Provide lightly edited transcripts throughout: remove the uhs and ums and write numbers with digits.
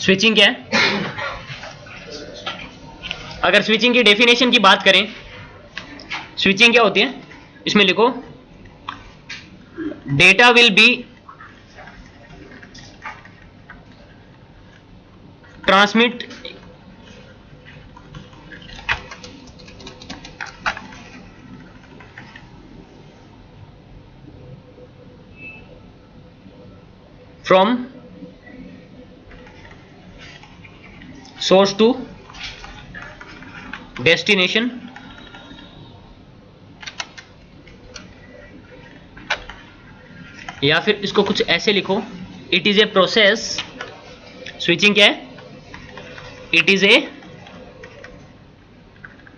Switching क्या है? अगर स्विचिंग की डेफिनेशन की बात करें, स्विचिंग क्या होती है? इसमें लिखो, data will be transmit from source to destination या फिर इसको कुछ ऐसे लिखो, it is a process. Switching क्या है? It is a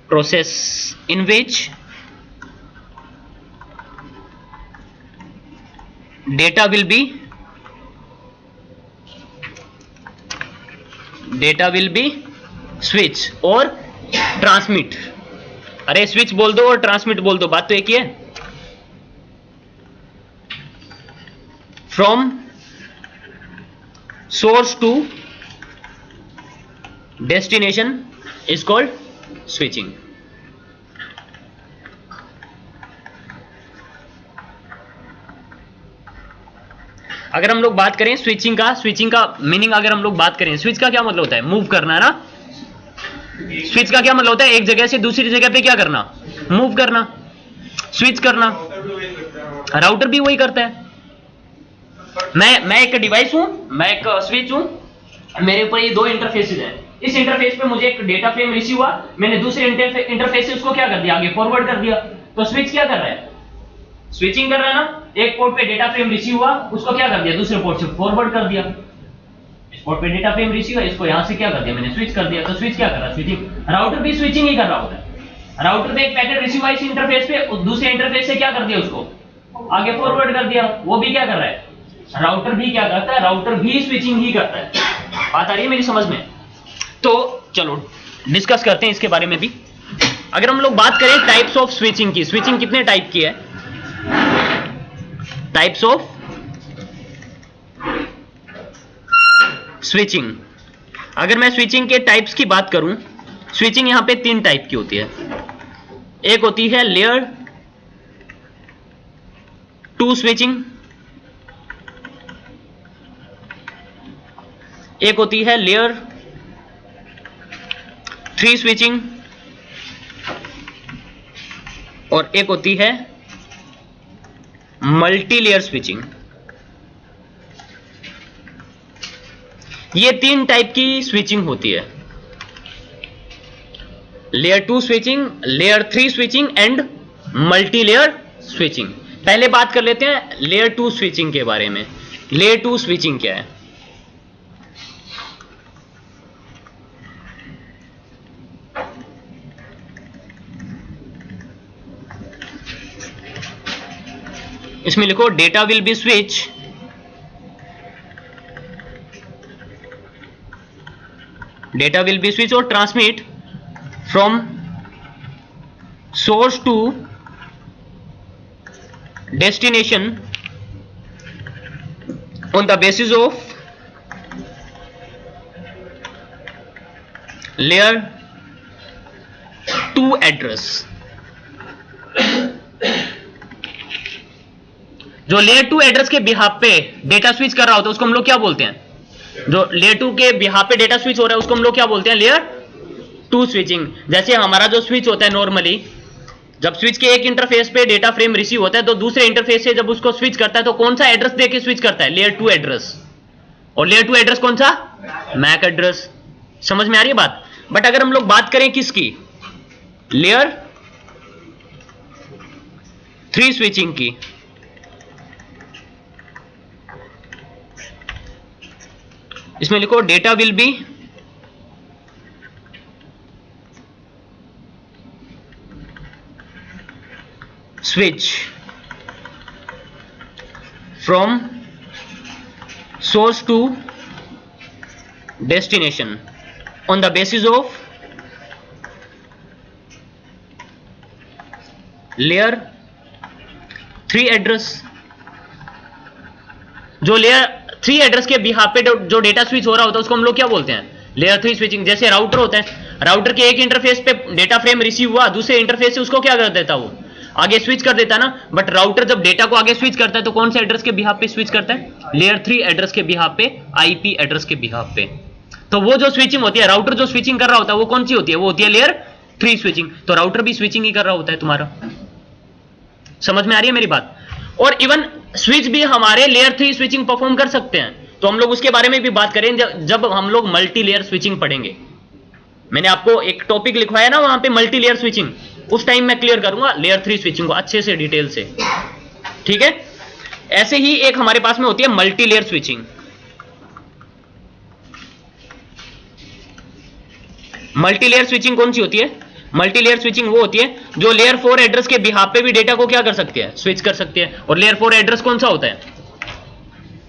process in which data will be switch और ट्रांसमिट। अरे स्विच बोल दो और ट्रांसमिट बोल दो, बात तो एक ही है। From source to destination is called switching. अगर हम लोग बात करें स्विचिंग का मीनिंग, अगर हम लोग बात करें, स्विच का क्या मतलब होता है? मूव करना है ना। स्विच का क्या मतलब होता है? एक जगह से दूसरी जगह पे क्या करना? मूव करना, स्विच करना। राउटर भी वही करता है। मैं एक डिवाइस हूं, मैं एक स्विच हूं, मेरे ऊपर ये दो इंटरफेसेस हैं। इस इंटरफेस पे मुझे एक डेटा फ्रेम रिसीव हुआ, मैंने दूसरे इंटरफेस से उसको क्या कर दिया? आगे फॉरवर्ड कर दिया। तो स्विच क्या कर रहा है? स्विचिंग कर रहा है ना। एक पोर्ट पे डेटा फ्रेम रिसीव हुआ, उसको क्या कर दिया? दूसरे पोर्ट से फॉरवर्ड कर दिया। इस पोर्ट पे डेटा फ्रेम रिसीव है, इसको यहां से क्या कर दिया? मैंने स्विच कर दिया। तो स्विच क्या कर रहा है? स्विचिंग। राउटर भी स्विचिंग ही कर रहा होता है। राउटर पे एक पैकेट रिसीव हुआ इस इंटरफेस पे, दूसरे इंटरफेस से क्या कर दिया? उसको आगे फॉरवर्ड कर दिया। वो भी क्या कर रहा है? राउटर भी क्या करता है? राउटर भी स्विचिंग ही करता है। बात आ रही है मेरी समझ में? तो चलो डिस्कस करते हैं इसके बारे में भी। अगर हम लोग बात करें टाइप्स ऑफ स्विचिंग की, स्विचिंग कितने टाइप की है? Types of switching. अगर मैं स्विचिंग के टाइप्स की बात करूं, स्विचिंग यहां पे तीन टाइप की होती है। एक होती है लेयर टू स्विचिंग, एक होती है लेयर थ्री स्विचिंग, और एक होती है मल्टी लेयर स्विचिंग। ये तीन टाइप की स्विचिंग होती है, layer two switching, layer three switching and multi layer switching. पहले बात कर लेते हैं लेयर टू स्विचिंग के बारे में। लेयर टू स्विचिंग क्या है? इसमें लिखो डेटा विल बी स्विच और transmit from source to destination on the basis of layer two address. जो लेयर टू एड्रेस के बिहाफ पे डेटा स्विच कर रहा होता है उसको हम लोग क्या बोलते हैं? जो लेयर टू के बिहाफ पे डेटा स्विच हो रहा है उसको हम लोग क्या बोलते हैं? Layer two switching. जैसे हमारा जो स्विच होता है नॉर्मली, जब स्विच के एक इंटरफेस पे डेटा फ्रेम रिसीव होता है तो दूसरे इंटरफेस से जब उसको स्विच करता है तो कौन सा एड्रेस देके स्विच करता है? Layer two address. और लेयर टू एड्रेस कौन सा? MAC address. समझ में आ रही है बात? बट अगर हम लोग बात करें किसकी? लेयर थ्री स्विचिंग की, इसमें लिखो data will B switch from source to destination on the basis of layer 3 address जो लेयर 3 एड्रेस के बिहाफ पे जो डेटा स्विच हो रहा होता है उसको हम लोग क्या बोलते हैं, लेयर 3 स्विचिंग। जैसे राउटर होता है, राउटर के एक इंटरफेस पे डेटा फ्रेम रिसीव हुआ, दूसरे इंटरफेस से उसको क्या कर देता, वो आगे स्विच कर देता ना। बट राउटर जब डेटा को आगे स्विच करता है तो कौन से एड्रेस के बिहाफ पे स्विच करता है, लेयर 3 एड्रेस के बिहाफ पे, आईपी एड्रेस के बिहाफ पे। तो वो जो स्विचिंग होती है, राउटर जो स्विचिंग कर रहा होता है वो कौन सी होती है, वो होती है लेयर 3 स्विचिंग। तो राउटर भी स्विचिंग ही कर रहा होता है तुम्हारा। समझ में आ रही है मेरी बात। और इवन स्विच भी हमारे लेयर 3 स्विचिंग परफॉर्म कर सकते हैं, तो हम लोग उसके बारे में भी बात करें जब हम लोग मल्टी लेयर स्विचिंग पढ़ेंगे। मैंने आपको एक टॉपिक लिखवाया ना वहां पे मल्टी लेयर स्विचिंग, उस टाइम मैं क्लियर करूंगा लेयर 3 स्विचिंग को अच्छे से डिटेल से, ठीक है। ऐसे ही एक हमारे पास में होती है multi layer switching. Multi layer switching कौन सी होती है, मल्टी लेयर स्विचिंग वो होती है जो लेयर 4 एड्रेस के बिहाफ पे भी डेटा को क्या कर सकती है, स्विच कर सकती है। और लेयर 4 एड्रेस कौन सा होता है,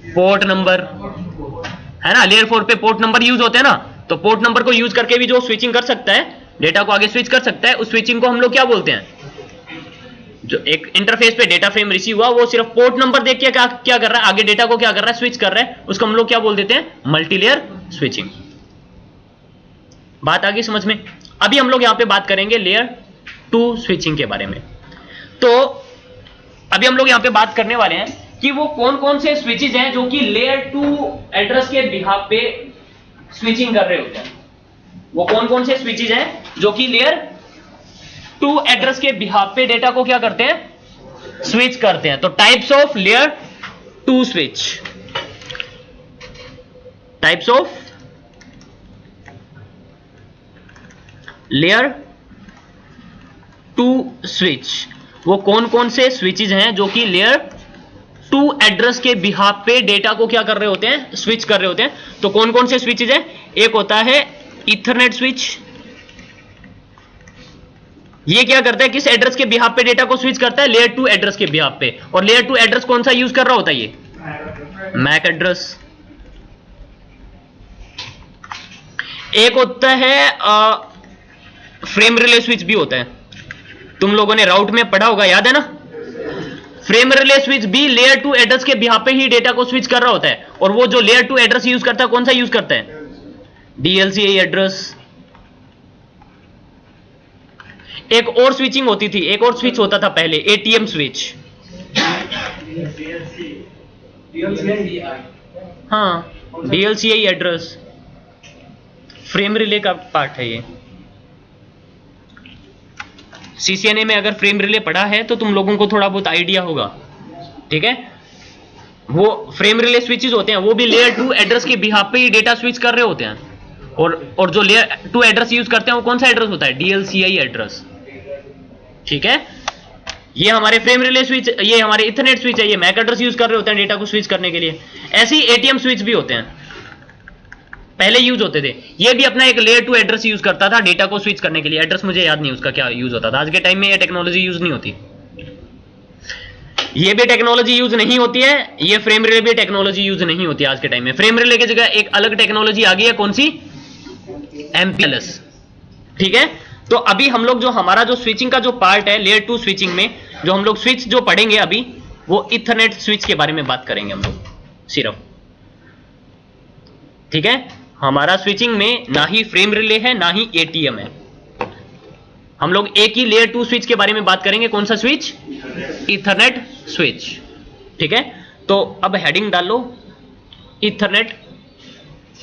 पोर्ट नंबर, है ना। लेयर 4 पे पोर्ट नंबर यूज होते हैं ना, तो पोर्ट नंबर को यूज करके भी जो स्विचिंग कर सकता है, डेटा को आगे स्विच कर सकता है, उस स्विचिंग को हम लोग क्या बोलते हैं, जो एक इंटरफेस पे डेटा फ्रेम रिसीव हुआ वो सिर्फ पोर्ट नंबर देख के क्या कर रहा है, आगे डेटा को क्या कर रहा है, स्विच कर रहा है, उसको हम लोग क्या बोल देते हैं, मल्टी लेयर स्विचिंग। बात आ गई समझ में। अभी हम लोग यहां पे बात करेंगे लेयर 2 स्विचिंग के बारे में। तो अभी हम लोग यहां पे बात करने वाले हैं कि वो कौन कौन से स्विचेज हैं जो कि लेयर 2 एड्रेस के बिहाफ पे स्विचिंग कर रहे होते हैं। वो कौन कौन से स्विचेज हैं जो कि लेयर 2 एड्रेस के बिहाफ पे डेटा को क्या करते हैं, स्विच करते हैं। तो types of layer 2 switch, types of layer 2 switch, वो कौन कौन से स्विचेज हैं जो कि लेयर 2 एड्रेस के बिहाफ पे डेटा को क्या कर रहे होते हैं, स्विच कर रहे होते हैं। तो कौन कौन से स्विचेज हैं, एक होता है ईथरनेट स्विच। ये क्या करता है, किस एड्रेस के बिहाफ पे डेटा को स्विच करता है, लेयर 2 एड्रेस के बिहाफ पे। और लेयर 2 एड्रेस कौन सा यूज कर रहा होता है, ये मैक एड्रेस। एक होता है फ्रेम रिले स्विच भी होता है, तुम लोगों ने राउट में पढ़ा होगा, याद है ना। फ्रेम रिले स्विच भी लेयर 2 एड्रेस के बिहाफ पे ही डेटा को स्विच कर रहा होता है। और वो जो लेयर 2 एड्रेस यूज करता है कौन सा यूज करता है, डीएलसीए एड्रेस। एक और स्विचिंग होती थी, एक और स्विच होता था पहले, एटीएम स्विच। हाँ, डीएलसीए एड्रेस फ्रेम रिले का पार्ट है ये। सीसीएनए में अगर फ्रेम रिले पढ़ा है तो तुम लोगों को थोड़ा बहुत आइडिया होगा, ठीक है। वो फ्रेम रिले स्विचेस होते हैं, वो भी लेयर 2 एड्रेस के बिहाफ पे ही डेटा स्विच कर रहे होते हैं। और जो लेयर 2 एड्रेस यूज करते हैं वो कौन सा एड्रेस होता है, डीएलसीआई एड्रेस, ठीक है। ये हमारे फ्रेम रिले स्विच, ये हमारे इथरनेट स्विच है, ये मैक एड्रेस यूज कर रहे होते हैं डेटा को स्विच करने के लिए। ऐसे ही एटीएम स्विच भी होते हैं, पहले यूज होते थे। ये भी अपना एक लेयर 2 एड्रेस यूज करता था डेटा को स्विच करने के लिए। एड्रेस मुझे याद नहीं उसका क्या यूज होता था, आज के टाइम में ये टेक्नोलॉजी यूज नहीं होती, ये भी टेक्नोलॉजी यूज नहीं होती है, ये फ्रेम रिले भी टेक्नोलॉजी यूज नहीं होती आज के टाइम में। फ्रेम रिले की जगह एक अलग टेक्नोलॉजी आ गई है, कौन सी, एमपीएलएस, ठीक है। तो अभी हम लोग जो हमारा जो स्विचिंग का जो पार्ट है लेयर 2 स्विचिंग में, जो हम लोग स्विच जो पढ़ेंगे अभी, वो इथरनेट स्विच के बारे में बात करेंगे हम लोग सिर्फ, ठीक है। हमारा स्विचिंग में ना ही फ्रेम रिले है ना ही एटीएम है, हम लोग एक ही लेयर 2 स्विच के बारे में बात करेंगे। कौन सा स्विच, इथरनेट स्विच, ठीक है। तो अब हेडिंग डाल लो, इथरनेट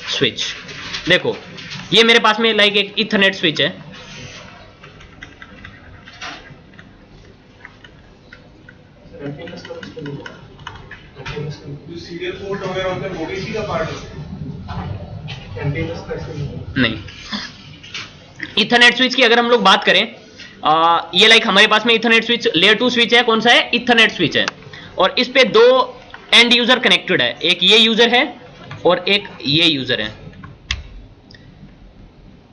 स्विच। देखो ये मेरे पास में लाइक एक इथरनेट स्विच है, सीरियल पोर्ट वगैरह होते हैं, वो भी इसी का पार्ट है। नहीं, इथरनेट स्विच की अगर हम लोग बात करें, ये लाइक हमारे पास में इथरनेट स्विच लेयर 2 स्विच है, कौन सा है, इथरनेट स्विच है। और इस पे 2 एंड यूजर कनेक्टेड है, एक ये यूजर है और एक ये यूजर है।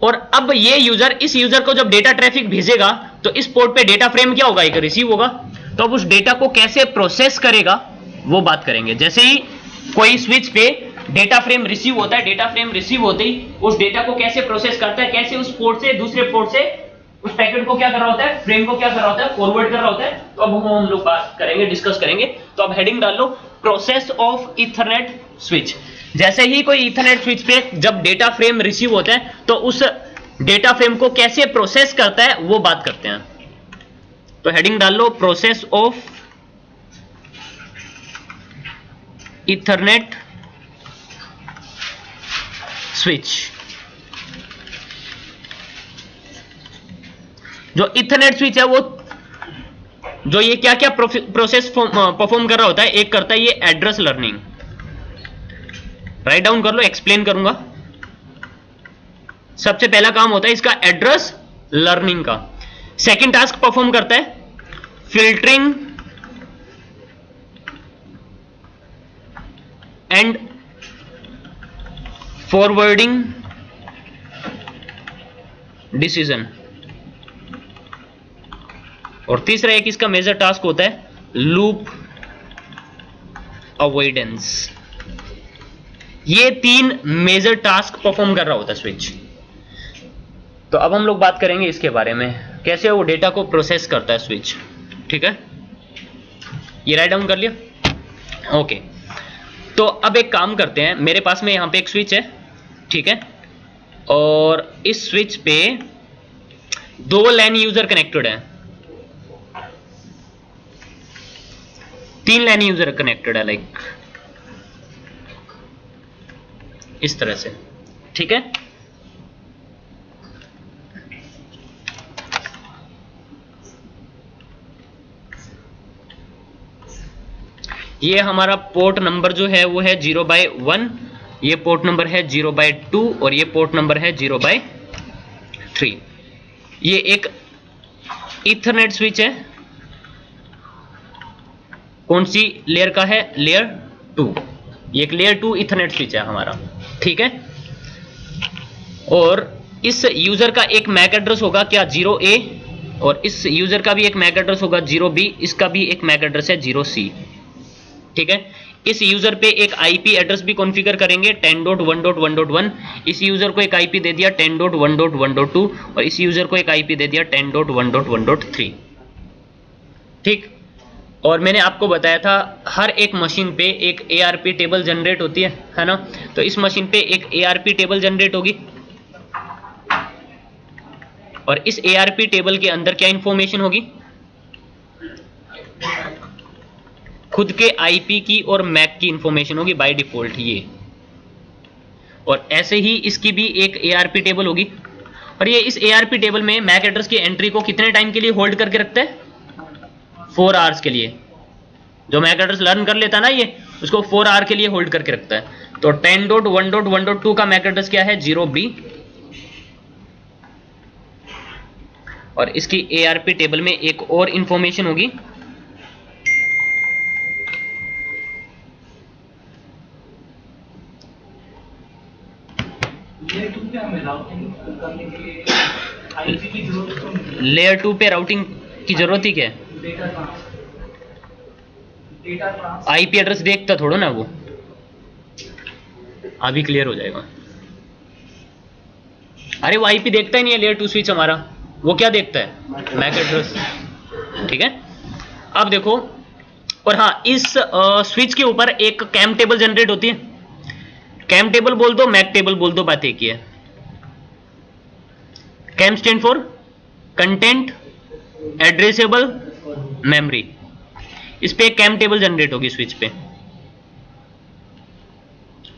और अब ये यूजर, इस यूजर को जब डेटा ट्रैफिक भेजेगा तो इस पोर्ट पे डेटा फ्रेम क्या होगा, एक रिसीव होगा। तो अब उस डेटा को कैसे प्रोसेस करेगा वो बात करेंगे। जैसे ही कोई स्विच पे डेटा फ्रेम रिसीव होता है, डेटा फ्रेम रिसीव होते ही उस डेटा को कैसे प्रोसेस करता है, कैसे उस पोर्ट से दूसरे पोर्ट से उस पैकेट को क्या कर रहा होता है, फ्रेम को क्या कर रहा होता है, फॉरवर्ड कर रहा होता है। तो अब हम लोग बात करेंगे, डिस्कस करेंगे। तो अब हेडिंग डाल लो, प्रोसेस ऑफ इथरनेट स्विच। जैसे ही कोई इथरनेट स्विच पे जब डेटा फ्रेम रिसीव होता है तो उस डेटा फ्रेम को कैसे प्रोसेस करता है वो बात करते हैं। तो हेडिंग डाल लो प्रोसेस ऑफ इथरनेट स्विच। जो इथरनेट स्विच है वो जो ये क्या क्या प्रोसेस परफॉर्म कर रहा होता है, एक करता है ये एड्रेस लर्निंग। राइट डाउन कर लो, एक्सप्लेन करूंगा। सबसे पहला काम होता है इसका एड्रेस लर्निंग का। सेकंड टास्क परफॉर्म करता है फिल्टरिंग एंड फॉरवर्डिंग डिसीजन। और तीसरा एक इसका मेजर टास्क होता है लूप अवॉइडेंस। ये 3 मेजर टास्क परफॉर्म कर रहा होता है स्विच। तो अब हम लोग बात करेंगे इसके बारे में, कैसे वो डेटा को प्रोसेस करता है स्विच। ठीक है, ये राइट डाउन कर लिया। ओके, तो अब एक काम करते हैं। मेरे पास में यहां पे एक स्विच है, ठीक है, और इस स्विच पे 2 लैन यूजर कनेक्टेड है, 3 लैन यूजर कनेक्टेड है, लाइक इस तरह से। ठीक है, ये हमारा पोर्ट नंबर जो है वो है 0/1, ये पोर्ट नंबर है 0/2 और ये पोर्ट नंबर है 0/3। ये एक ईथरनेट स्विच है। कौन सी लेयर का है? लेयर 2। ये एक लेयर 2 ईथरनेट स्विच है हमारा। ठीक है, और इस यूजर का एक मैक एड्रेस होगा क्या 0A, और इस यूजर का भी एक मैक एड्रेस होगा 0B, इसका भी एक मैक एड्रेस है 0C। ठीक है, इस यूजर पे एक आईपी एड्रेस भी कॉन्फ़िगर करेंगे 10.1.1.1। इस यूजर को एक आईपी दे दिया 10.1.1.2 और इस यूजर को एक आईपी दे दिया 10.1.1.3। ठीक, और मैंने आपको बताया था हर एक मशीन पे एक ARP टेबल जनरेट होती है ना। तो इस मशीन पे एक ARP टेबल जनरेट होगी और इस ARP टेबल के अंदर क्या इंफॉर्मेशन होगी? खुद के आईपी की और मैक की इंफॉर्मेशन होगी बाय डिफॉल्ट ये। और ऐसे ही इसकी भी एक ARP टेबल होगी, और ये इस ARP टेबल में मैक एड्रेस की एंट्री को कितने टाइम के लिए होल्ड करके रखता है? 4 आवर्स के लिए। जो मैक एड्रेस लर्न कर लेता ना ये, उसको 4 आवर के लिए होल्ड करके रखता है। तो 10.1.1.2 का मैक एड्रेस क्या है? 0B, और इसकी ARP टेबल में एक और इंफॉर्मेशन होगी, लेयर 2 पे राउटिंग की जरूरत ही क्या है? आईपी एड्रेस देखता थोड़ा ना वो, अभी क्लियर हो जाएगा। अरे वो आईपी देखता ही नहीं है लेयर 2 स्विच हमारा, वो क्या देखता है? MAC address. ठीक है, अब देखो, और हाँ, इस स्विच के ऊपर एक कैम टेबल जनरेट होती है। कैम टेबल बोल दो, मैक टेबल बोल दो, बात एक ही है। CAM stand for content addressable memory. इस पे एक कैम टेबल जनरेट होगी स्विच पे,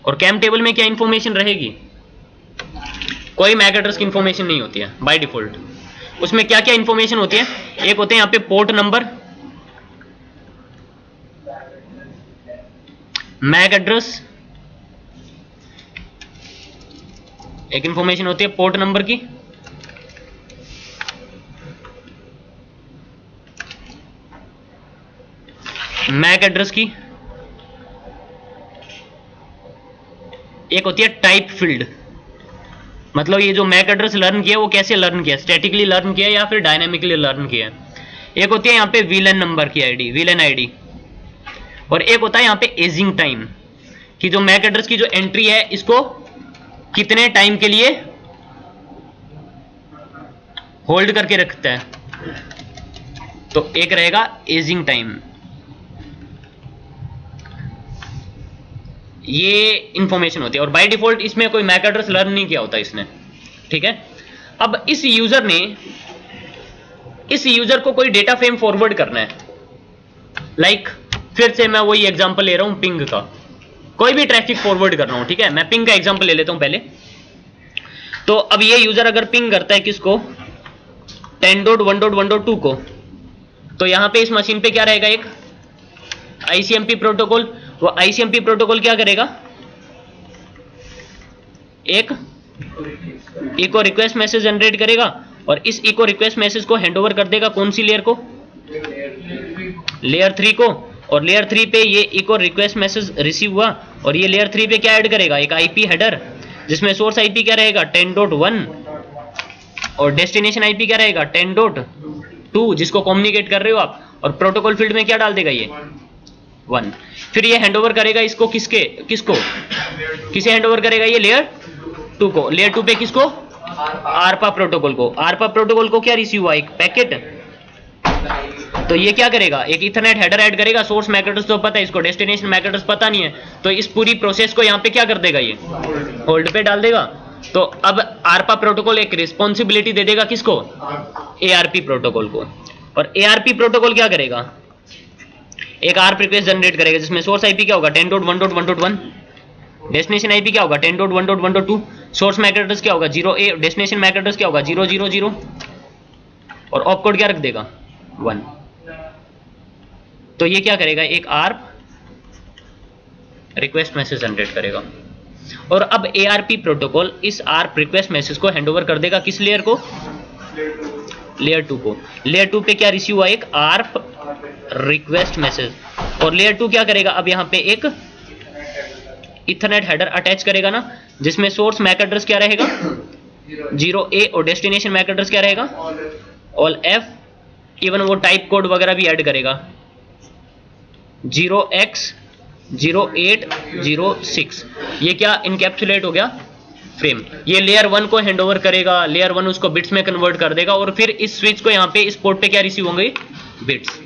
और कैम टेबल में क्या इंफॉर्मेशन रहेगी? कोई मैक एड्रेस की इंफॉर्मेशन नहीं होती है बाय डिफॉल्ट। उसमें क्या क्या इंफॉर्मेशन होती है? एक होते हैं यहां पे पोर्ट नंबर, मैक एड्रेस, एक इंफॉर्मेशन होती है पोर्ट नंबर की, मैक एड्रेस की, एक होती है टाइप फील्ड, मतलब ये जो मैक एड्रेस लर्न किया वो कैसे लर्न किया, स्टैटिकली लर्न किया या फिर डायनामिकली लर्न किया। एक होती है यहाँ पे वीलन नंबर की आईडी, वीलन आईडी, और एक होता है यहाँ पे एजिंग टाइम, कि जो मैक एड्रेस की जो एंट्री है इसको कितने टाइम के लिए होल्ड करके रखता है। तो एक रहेगा एजिंग टाइम, ये इंफॉर्मेशन होती है, और बाय डिफॉल्ट इसमें कोई मैक एड्रेस लर्न नहीं किया होता इसने, ठीक है। अब इस यूजर को कोई डेटा फ्रेम फॉरवर्ड करना है, लाइक फिर से मैं वही एग्जांपल ले रहा हूं पिंग का, कोई भी ट्रैफिक फॉरवर्ड कर रहा हूं, ठीक है। मैं पिंग का एग्जांपल ले लेता हूं पहले। तो अब ये यूजर अगर पिंग करता है किसको, 10.1.1.2 को, तो यहां पे इस मशीन पे क्या रहेगा, एक आईसीएमपी प्रोटोकॉल। वो आईसीएमपी प्रोटोकॉल क्या करेगा, एक इको रिक्वेस्ट मैसेज जनरेट करेगा, और इस इको रिक्वेस्ट मैसेज को हैंडओवर कर देगा कौन सी लेयर को, लेयर 3 को। और लेयर 3 पे ये इको रिक्वेस्ट मैसेज रिसीव हुआ, और ये लेयर 3 पे क्या ऐड करेगा, एक आईपी हेडर, जिसमें सोर्स आईपी क्या रहेगा 10.1 और डेस्टिनेशन आईपी क्या रहेगा 10.2, जिसको कम्युनिकेट कर रहे हो आप, और प्रोटोकॉल फील्ड में क्या डाल देगा ये 1। फिर ये हैंडओवर करेगा इसको किसको किसे हैंडओवर करेगा, ये लेयर 2 को। लेयर 2 पे किसको, आरपा प्रोटोकॉल को। आरपा प्रोटोकॉल को क्या रिसीव हुआ, एक पैकेट। तो ये क्या करेगा, एक इथरनेट हेडर ऐड करेगा, सोर्स मैक एड्रेस तो पता है इसको, डेस्टिनेशन मैक एड्रेस पता नहीं है, तो इस पूरी प्रोसेस को यहाँ पे क्या कर देगा, ये होल्ड पे डाल देगा। तो अब आरपा प्रोटोकॉल एक रिस्पॉन्सिबिलिटी दे देगा किसको, एआरपी प्रोटोकॉल को। और एआरपी प्रोटोकॉल क्या करेगा, एक आरप रिक्वेस्ट जनरेट करेगा, जिसमें सोर्स आईपी क्या होगा 10.1.1.1, डेस्टिनेशन आईपी क्या होगा 10.1.1.2, सोर्स मैक एड्रेस क्या होगा 0A, डेस्टिनेशन मैक एड्रेस क्या होगा 000, और ऑप कोड क्या रख देगा 1। तो ये क्या करेगा, एक आरप रिक्वेस्ट मैसेज जनरेट करेगा। और अब एआरपी प्रोटोकॉल इस आरप रिक्वेस्ट मैसेज को हैंडओवर कर देगा किस लेयर को, लेयर 2 को। लेयर 2 पे क्या रिसीव हुआ, एक आरप रिक्वेस्ट मैसेज, और लेयर 2 क्या करेगा, अब यहाँ पे एक इथरनेट हेडर अटैच करेगा ना, जिसमें सोर्स मैक एड्रेस क्या रहेगा 0A और डेस्टिनेशन मैक एड्रेस क्या रहेगा ऑल F। इवन वो टाइप कोड वगैरह भी ऐड करेगा 0x0806। ये क्या इनकैप्सुलेट हो गया फ्रेम। ये लेयर 1 को हैंडओवर करेगा, लेयर 1 उसको बिट्स में कन्वर्ट कर देगा, और फिर इस स्विच को यहाँ पे इस पोर्ट पे क्या रिसीव होंगे, बिट्स।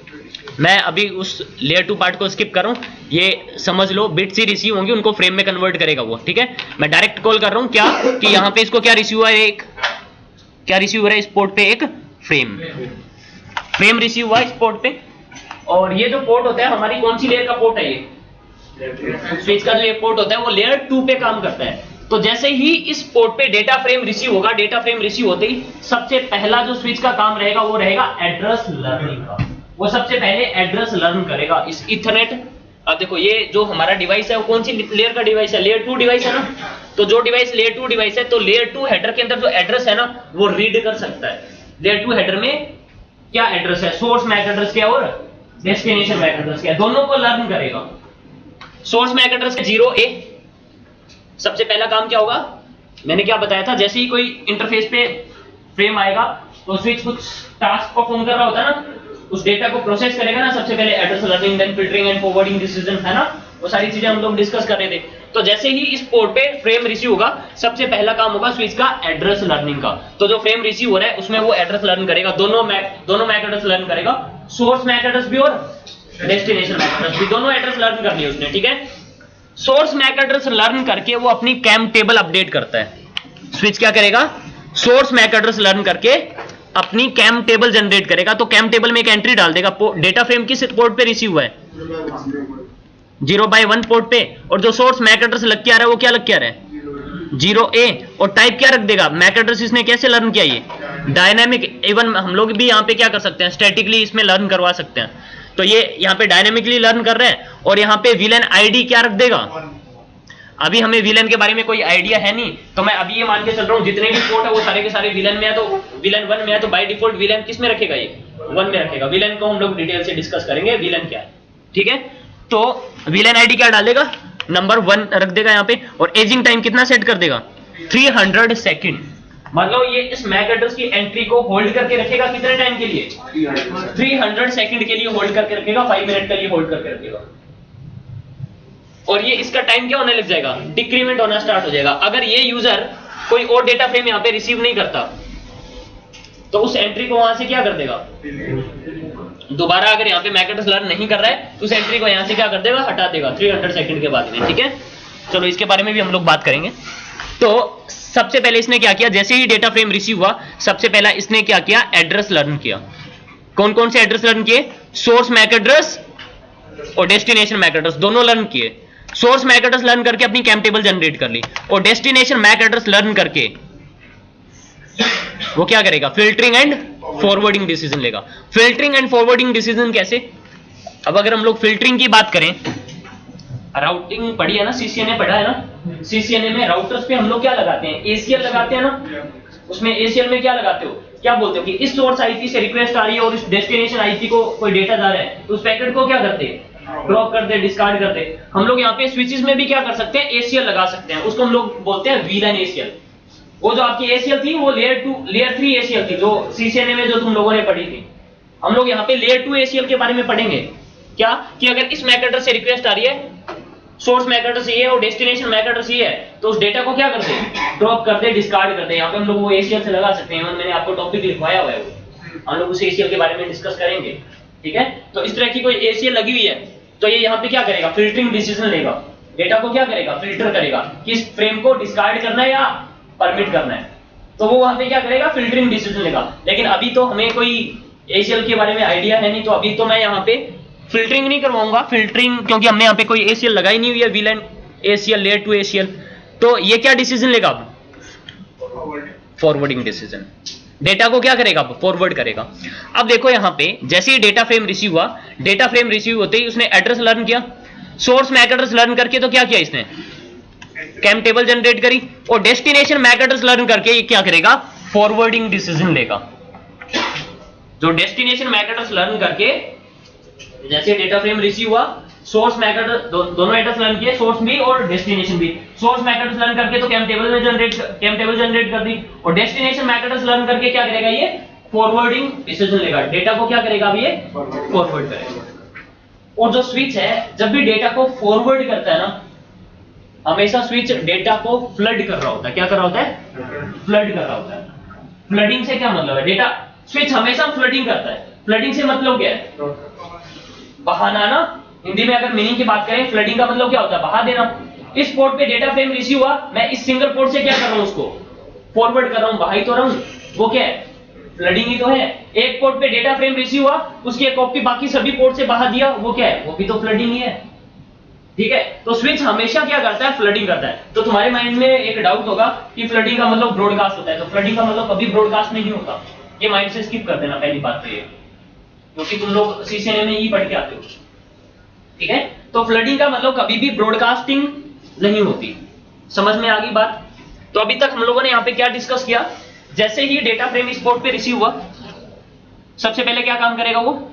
मैं अभी उस लेयर 2 पार्ट को स्किप कर रहा हूँ, ये समझ लो बिट्स ही रिसीव होंगे, उनको फ्रेम में कन्वर्ट करेगा वो, ठीक है। मैं डायरेक्ट कॉल कर रहा हूँ क्या, कि यहाँ पे इसको क्या रिसीव हुआ है, एक क्या रिसीव हो रहा है इस पोर्ट पे, एक फ्रेम रिसीव हुआ इस पोर्ट पे। और ये जो पोर्ट होता है हमारी कौन सी लेयर का पोर्ट है, ये स्विच का जो पोर्ट होता है वो लेयर 2 पे काम करता है। तो जैसे ही इस पोर्ट पे डेटा फ्रेम रिसीव होगा, डेटा फ्रेम रिसीव होते ही सबसे पहला जो स्विच का काम रहेगा वो रहेगा एड्रेस लर्निंग का। वो सबसे पहले एड्रेस लर्न करेगा इस इथरनेट। अब देखो ये जो हमारा डिवाइस है वो कौन सी लेयर का डिवाइस है, लेयर 2 डिवाइस है ना। तो जो डिवाइस लेयर 2 डिवाइस है, तो लेयर 2 हेडर के अंदर जो एड्रेस है ना वो रीड कर सकता है। लेयर 2 हेडर में क्या एड्रेस है, सोर्स मैक एड्रेस क्या और डेस्टिनेशन मैक एड्रेस क्या, दोनों को लर्न करेगा। सोर्स मैक एड्रेस 0A सबसे पहला काम क्या होगा, मैंने क्या बताया था, जैसे ही कोई इंटरफेस पे फ्रेम आएगा तो स्विच कुछ टास्क परफॉर्म कर रहा होता है ना, उस डेटा को प्रोसेस करेगा ना, सबसे पहले address learning, then filtering and forwarding decision, है ना, वो सारी चीजें हम लोग डिस्कस कर रहे थे। तो जैसे ही इस पोर्ट पे फ्रेम रिसीव होगा, सबसे पहला काम होगा स्विच का एड्रेस लर्निंग का। तो जो फ्रेम रिसीव हो रहा है उसमें वो एड्रेस लर्न करेगा, दोनों मैक एड्रेस लर्न करेगा, सोर्स मैक एड्रेस भी और डेस्टिनेशन मैक एड्रेस भी, दोनों एड्रेस लर्न करनी है उसने, ठीक है। सोर्स मैक एड्रेस लर्न करके वो अपनी कैम टेबल अपडेट करता है। स्विच क्या करेगा, सोर्स मैक एड्रेस लर्न करके अपनी कैम टेबल जनरेट करेगा। तो कैम टेबल में एक एंट्री डाल देगा, डेटा फ्रेम किस पोर्ट पे रिसीव हुआ है 0/1 पोर्ट पे, और जो सोर्स मैक एड्रेस लग के आ रहा है वो क्या लग के आ रहा है 0A, और टाइप क्या रख देगा, मैक एड्रेस इसने कैसे लर्न किया, ये डायनेमिक। इवन हम लोग भी यहाँ पे क्या कर सकते हैं, स्टैटिकली इसमें लर्न करवा सकते हैं। तो ये यहाँ पे डायनेमिकली लर्न कर रहे हैं, और यहाँ पे विलेन आईडी क्या रख देगा। अभी हमें विलेन के बारे में कोई आइडिया है नहीं, तो मैं अभी ये मान के चल रहा हूँ जितने भी पोर्ट है वो सारे के सारे विलेन में है, तो विलेन 1 में है, तो बाय डिफॉल्ट विलेन किस में रखेगा, ये 1 में रखेगा। विलेन को हम लोग डिटेल से डिस्कस करेंगे, विलेन क्या है, ठीक है। तो विलेन आईडी क्या डालेगा, नंबर 1 रख देगा यहाँ पे, और एजिंग टाइम कितना सेट कर देगा 300 सेकेंड। मतलब ये इस मैक एड्रेस की एंट्री को होल्ड करके रखेगा कितने टाइम के लिए 300 सेकंड के लिए होल्ड करके रखेगा, 5 मिनट के लिए होल्ड करके रखेगा। और ये इसका टाइम क्या होने लग जाएगा, डिक्रीमेंट होना स्टार्ट हो जाएगा। अगर ये यूजर कोई और डेटा फ्रेम यहाँ पे रिसीव नहीं करता तो उस एंट्री को वहां से क्या कर देगा, दोबारा अगर यहाँ पे मैक एड्रेस लर्न नहीं कर रहा है तो उस एंट्री को यहाँ से क्या कर देगा, हटा देगा 300 सेकंड के बाद में, ठीक है। चलो इसके बारे में भी हम लोग बात करेंगे। तो सबसे पहले इसने क्या किया, जैसे ही डेटा फ्रेम रिसीव हुआ सबसे पहला इसने क्या किया, एड्रेस लर्न किया। कौन कौन से एड्रेस लर्न किए, सोर्स मैक एड्रेस और डेस्टिनेशन मैक एड्रेस दोनों लर्न किए। सोर्स मैक एड्रेस लर्न करके अपनी कैम टेबल जनरेट कर ली, और डेस्टिनेशन मैक एड्रेस लर्न करके वो क्या करेगा, फिल्टरिंग एंड फॉरवर्डिंग डिसीजन लेगा। फिल्टरिंग एंड फॉरवर्डिंग डिसीजन कैसे, अब अगर हम लोग फिल्टरिंग की बात करें, राउटिंग पढ़ी है ना, सीसीएनए पढ़ा है ना, सीसीएनए में राउटर्स पे हम लोग क्या लगाते हैं, एसीएल लगाते हैं ना। उसमें एसीएल में क्या लगाते हो, क्या बोलते हो कि इस सोर्स आईपी से रिक्वेस्ट आ रही है और इस डेस्टिनेशन आईपी को कोई डेटा जा रहा है, तो उस पैकेट को क्या करते हैं, ड्रॉप करते हैं, डिस्कार्ड करते हैं। हम लोग यहाँ पे स्विचेस में भी क्या कर सकते हैं, एसीएल लगा सकते हैं, उसको हम लोग बोलते हैं वीलाइन एसीएल। वो जो आपकी एसीएल थी वो लेयर 2 लेयर 3 एसीएल थी, जो सीसीएनए में जो तुम लोगों ने पढ़ी थी। हम लोग यहाँ पे लेयर 2 एसीएल के बारे में पढ़ेंगे, क्या कि अगर इस मैक एड्रेस से रिक्वेस्ट आ रही है, सोर्स मैक एड्रेस ये है और डेस्टिनेशन मैक एड्रेस ये है, तो उस डेटा को क्या करते हैं, ड्रॉप करते हैं, डिस्कार्ड करते हैं। यहाँ पे हम लोग वो एसीएल से लगा सकते हैं, मैंने आपको टॉपिक लिखवाया हुआ है, वो हम लोग उस एसीएल के बारे में डिस्कस करेंगे, ठीक है। तो इस तरह की कोई एसीएल लगी हुई है, तो ये यहाँ पे क्या करेगा, फिल्टरिंग डिसीजन लेगा, डेटा को क्या करेगा, फिल्टर करेगा कि इस फ्रेम को डिस्कार्ड करना है या परमिट करना है, तो वो वहां पे क्या करेगा, फिल्टरिंग डिसीजन लेगा। लेकिन अभी तो हमें कोई एसीएल के बारे में आइडिया है नहीं, तो अभी तो मैं यहाँ पे फिल्टरिंग नहीं करवाऊंगा, फिल्टरिंग क्योंकि हमने यहाँ पे कोई एसीएल लगाई नहीं हुई है, वीलाइन एसीएल लेयर 2 एसीएल। तो ये क्या डिसीजन लेगा, फॉरवर्डिंग डिसीजन, डेटा को क्या करेगा, फॉरवर्ड करेगा। अब देखो यहाँ पे जैसे ही डेटा फ्रेम रिसीव हुआ, डेटा फ्रेम रिसीव होते ही उसने एड्रेस लर्न किया, सोर्स मैक एड्रेस लर्न करके तो क्या किया इसने, कैम टेबल जनरेट करी, और डेस्टिनेशन मैक एड्रेस लर्न करके ये क्या करेगा, फॉरवर्डिंग डिसीजन लेगा। जो डेस्टिनेशन मैक एड्रेस लर्न करके जैसे डेटा फ्रेम रिसीव हुआ, सोर्स मैक एड्रेस दोनों एड्रेस लर्न किए, सोर्स भी और डेस्टिनेशन भी। सोर्स मैक एड्रेस लर्न करके तो कैम टेबल जनरेट कर दी, और डेस्टिनेशन मैक एड्रेस लर्न करके क्या करेगा, ये फॉरवर्डिंग डिसीजन लेगा, डेटा को क्या करेगा, अब ये फॉरवर्ड करेगा। और जो स्विच है जब भी डेटा को फॉरवर्ड करता है ना, हमेशा स्विच डेटा को फ्लड कर रहा होता है, क्या कर रहा होता है, फ्लड कर रहा होता है। फ्लडिंग से क्या मतलब है, डेटा स्विच हमेशा फ्लडिंग करता है। फ्लडिंग से मतलब क्या है, बहाना ना, हिंदी में अगर मीनिंग की बात करें, फ्लडिंग का मतलब क्या होता है, बहा देना। इस पोर्ट पे डेटा फ्रेम रिसीव हुआ, मैं इस सिंगल पोर्ट से क्या कर रहा हूं, उसको फॉरवर्ड कर रहा हूं, बहा ही तो रहा हूं, वो क्या है, फ्लडिंग ही तो है। एक पोर्ट पे डेटा फ्रेम रिसीव हुआ, उसकी एक कॉपी बाकी सभी पोर्ट से बहा दिया, वो क्या है, वो भी तो फ्लडिंग ही है, ठीक है। तो स्विच हमेशा क्या करता है, फ्लडिंग करता है। तो तुम्हारे माइंड में एक डाउट होगा कि फ्लडिंग का मतलब ब्रॉडकास्ट होता है, तो फ्लडिंग का मतलब कभी ब्रॉडकास्ट नहीं होता, ये माइंड से स्किप कर देना पहली बात तो ये, क्योंकि तुम लोग सीसीएनए में ही पढ़ के आते हो, ठीक है। तो फ्लडिंग का मतलब कभी भी ब्रॉडकास्टिंग नहीं होती, समझ में आ गई बात। तो अभी तक हम लोगों ने यहाँ पे क्या डिस्कस किया, जैसे ही डेटा फ्रेम इस पोर्ट पे रिसीव हुआ, सबसे पहले क्या काम करेगा, वो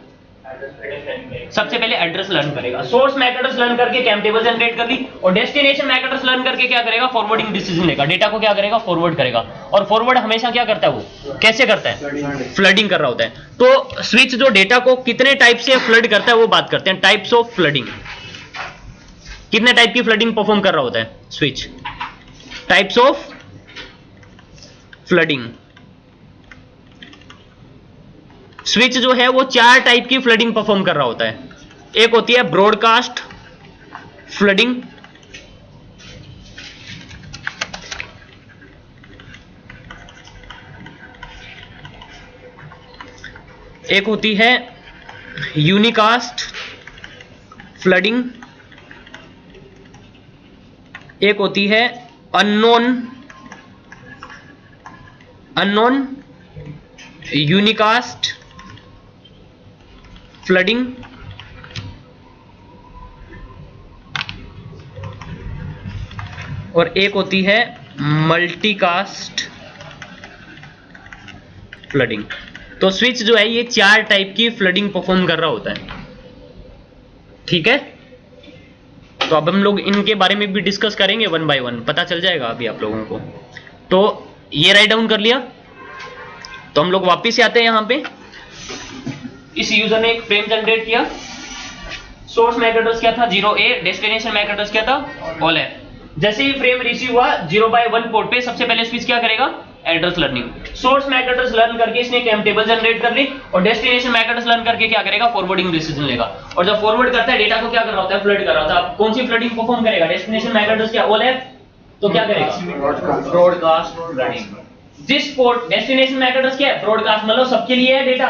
सबसे पहले एड्रेस लर्न करेगा, सोर्स मैक एड्रेस लर्न करके कैम टेबल जनरेट कर ली, और डेस्टिनेशन मैक एड्रेस लर्न करके क्या करेगा, फॉरवर्डिंग डिसीजन लेगा, डेटा को क्या करेगा, फॉरवर्ड करेगा। और फॉरवर्ड हमेशा क्या करता है, वो कैसे करता है, फ्लडिंग कर रहा होता है। तो स्विच जो डेटा को कितने टाइप से फ्लड करता है वो बात करते हैं, टाइप्स ऑफ फ्लडिंग। कितने टाइप की फ्लडिंग परफॉर्म कर रहा होता है switch, types of flooding. Switch जो है वो 4 टाइप की फ्लडिंग परफॉर्म कर रहा होता है। एक होती है ब्रॉडकास्ट फ्लडिंग, एक होती है यूनिकास्ट फ्लडिंग, एक होती है अननोन यूनिकास्ट फ्लडिंग, और एक होती है मल्टीकास्ट फ्लडिंग। तो स्विच जो है ये 4 टाइप की फ्लडिंग परफॉर्म कर रहा होता है, ठीक है। तो अब हम लोग इनके बारे में भी डिस्कस करेंगे वन बाय वन, पता चल जाएगा अभी आप लोगों को। तो ये राइट डाउन कर लिया, तो हम लोग वापिस से आते हैं यहाँ पे। इस यूजर ने एक फ्रेम जनरेट किया, सोर्स मैक एड्रेस क्या था 0A, डेस्टिनेशन मैक एड्रेस क्या था ऑल है। जैसे ही फ्रेम रिसीव हुआ 0/1 पोर्ट पे, सबसे पहले स्विच क्या करेगा, address learning, source MAC address learn करके इसने कैम टेबल जनरेट कर ली और डेस्टिनेशन मैक एड्रेस लर्न करके क्या करेगा, फॉरवर्डिंग डिसीजन लेगा। और जब फॉरवर्ड करता है डेटा को क्या कर रहा होता है, फ्लड कर रहा होता है। कौन सी फ्लडिंग परफॉर्म करेगा, डेस्टिनेशन मैक एड्रेस क्या ऑल एफ, तो क्या करेगा, ब्रॉडकास्ट फ्लडिंग। जिस पोर्ट डेस्टिनेशन मैक एड्रेस क्या है, ब्रॉडकास्ट, मतलब सबके लिए है डेटा।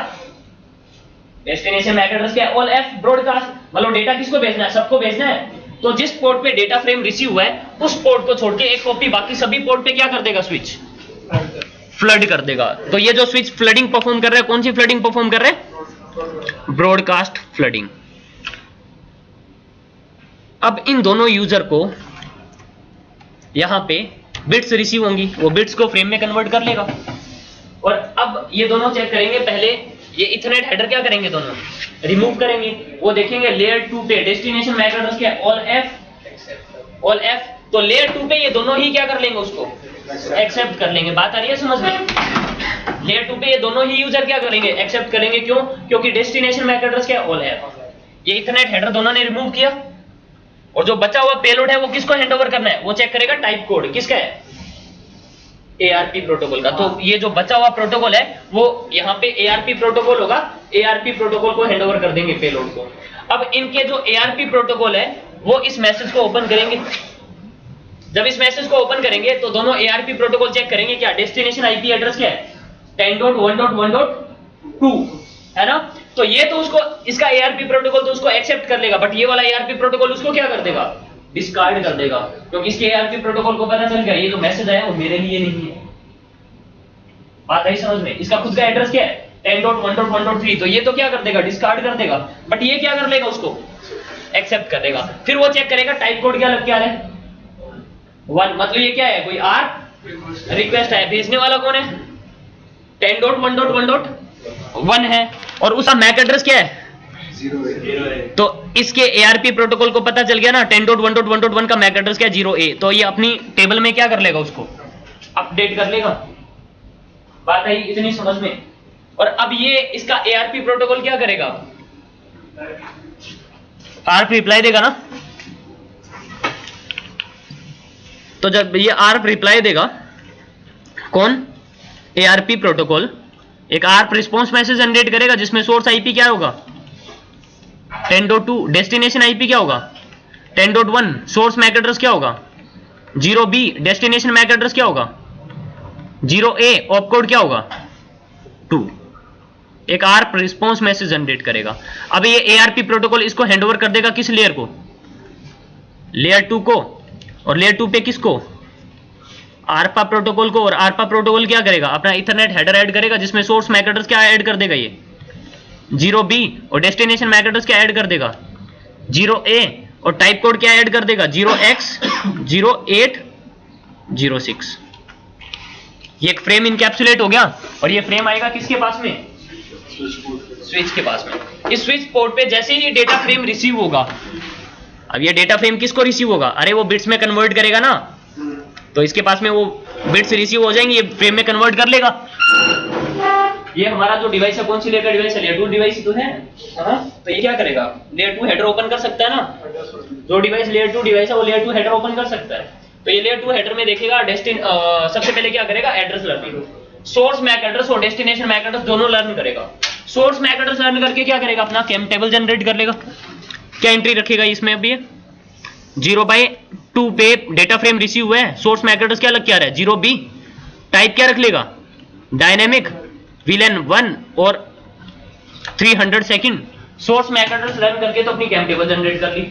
डेस्टिनेशन मैक एड्रेस क्या है, ऑल एफ, ब्रॉडकास्ट, मतलब डेटा किसको भेजना है, सबको भेजना है। तो जिस पोर्ट पे डेटा फ्रेम रिसीव हुआ है उस पोर्ट को छोड़ के एक कॉपी बाकी सभी पोर्ट पे क्या कर देगा, स्विच फ्लड कर देगा। तो ये जो स्विच फ्लडिंग परफॉर्म कर रहा है, कौन सी फ्लडिंग परफॉर्म कर रहे हैं, ब्रॉडकास्ट फ्लडिंग। अब इन दोनों यूजर को यहां पे बिट्स रिसीव होंगी, वो बिट्स को फ्रेम में कन्वर्ट कर लेगा। और अब ये दोनों चेक करेंगे, पहले ये इथरनेट हेडर क्या करेंगे, दोनों रिमूव करेंगे। वो देखेंगे लेयर 2 पे डेस्टिनेशन मैक एड्रेस क्या है, ऑल एफ, ऑल एफ। तो लेयर 2 पे ये दोनों ही क्या कर लेंगे, उसको एक्सेप्ट कर लेंगे। बात आ रही है समझ में, लेयर 2 पे ये दोनों ही यूजर क्या करेंगे, एक्सेप्ट करेंगे। क्यों, क्योंकि डेस्टिनेशन मैक एड्रेस क्या है, ऑल एफ। ये इथरनेट हेडर दोनों ने रिमूव किया और जो बचा हुआ पेलोड है वो किसको हैंडओवर करना है, वो चेक करेगा टाइप कोड किसका है, ARP प्रोटोकॉल का। तो ये जो बचा हुआ प्रोटोकॉल है वो यहाँ पे ARP प्रोटोकॉल होगा, ARP प्रोटोकॉल को हैंडओवर कर देंगे पेलोड को। अब इनके जो ARP प्रोटोकॉल है वो इस मैसेज को ओपन करेंगे। जब इस मैसेज को ओपन करेंगे तो दोनों ARP प्रोटोकॉल चेक करेंगे क्या, डेस्टिनेशन IP एड्रेस क्या है, 10.1.1.2 है ना। तो ये तो उसको, इसका ARP प्रोटोकॉल तो उसको एक्सेप्ट कर लेगा, बट ये वाला ARP प्रोटोकॉल उसको क्या कर देगा, डिस्कार्ड कर देगा। क्योंकि इसके ARP प्रोटोकॉल को पता चल गया ये जो मैसेज आया वो मेरे लिए नहीं है। बात आई समझ में, इसका खुद का एड्रेस क्या है, 10.1.1.3, तो ये तो क्या कर देगा, डिस्कार्ड कर देगा। बट ये क्या कर लेगा, उसको एक्सेप्ट कर देगा। फिर वो चेक करेगा टाइप कोड क्या लग के आ रहा है, 1, मतलब ये क्या है, कोई R रिक्वेस्ट है, भेजने वाला कौन है, 10.1.1.1 है और उसका मैक एड्रेस क्या है, 0A। तो इसके ARP प्रोटोकॉल को पता चल गया ना 10.1.1.1 का मैक एड्रेस क्या है, 0A। तो ये अपनी टेबल में क्या कर लेगा, उसको अपडेट कर लेगा। बात आई इतनी समझ में। और अब ये इसका ARP प्रोटोकॉल क्या करेगा, ARP रिप्लाई देगा ना। तो जब ये ARP रिप्लाई देगा, कौन, ARP प्रोटोकॉल एक ARP रिस्पॉन्स मैसेज जनरेट करेगा जिसमें सोर्स IP क्या होगा, 10.2, डेस्टिनेशन IP क्या होगा, 10.1, सोर्स मैक एड्रेस क्या होगा, 0B, डेस्टिनेशन मैक एड्रेस क्या होगा, 0A, ऑपकोड क्या होगा, 2। एक ARP रिस्पॉन्स मैसेज जनरेट करेगा। अब ये ARP प्रोटोकॉल इसको हैंडओवर कर देगा किस लेयर को, लेयर 2 को। और लेयर 2 पे किसको, ARPA प्रोटोकॉल को। और ARPA प्रोटोकॉल क्या करेगा, अपना इथरनेट हेडर ऐड करेगा जिसमें सोर्स मैक एड्रेस क्या ऐड कर देगा, ये 0B, और डेस्टिनेशन मैक एड्रेस क्या ऐड कर देगा, 0A, और टाइप कोड क्या ऐड कर देगा, 0x0806। ये एक फ्रेम इनकैप्सुलेट हो गया। और ये फ्रेम आएगा किसके पास में, स्विच के पास में। इस स्विच पोर्ट पे जैसे ही डेटा फ्रेम रिसीव होगा, अब ये डेटा फ्रेम किसको रिसीव होगा, अरे वो बिट्स में कन्वर्ट करेगा ना, तो इसके पास में वो बिट्स रिसीव हो जाएंगे, ये फ्रेम में कन्वर्ट कर लेगा। ये हमारा जो डिवाइस है, कौन सी लेयर का डिवाइस है, लेयर 2 डिवाइस ही तो है। तो ये क्या करेगा, लेयर 2 हेडर ओपन कर सकता है ना, जो डिवाइस लेयर 2 डिवाइस है वो लेयर 2 हेडर ओपन कर सकता है। तो ये लेयर 2 हेडर में देखेगा सबसे पहले क्या करेगा, address learning, source MAC address और डेस्टिनेशन मैक एड्रेस दोनों लर्न करेगा। सोर्स मैक एड्रेस लर्न करके क्या करेगा, अपना कैम टेबल जनरेट कर लेगा। क्या एंट्री रखेगा इसमें, अभी 0/2 पे डेटा फ्रेम रिसीव हुआ है, सोर्स मैक एड्रेस क्या लग के आ रहा है, 0B, टाइप क्या रख लेगा, डायनेमिक VLAN 1 और 300 second. Source MAC address learn करके तो अपनी कैम टेबल जनरेट कर ली।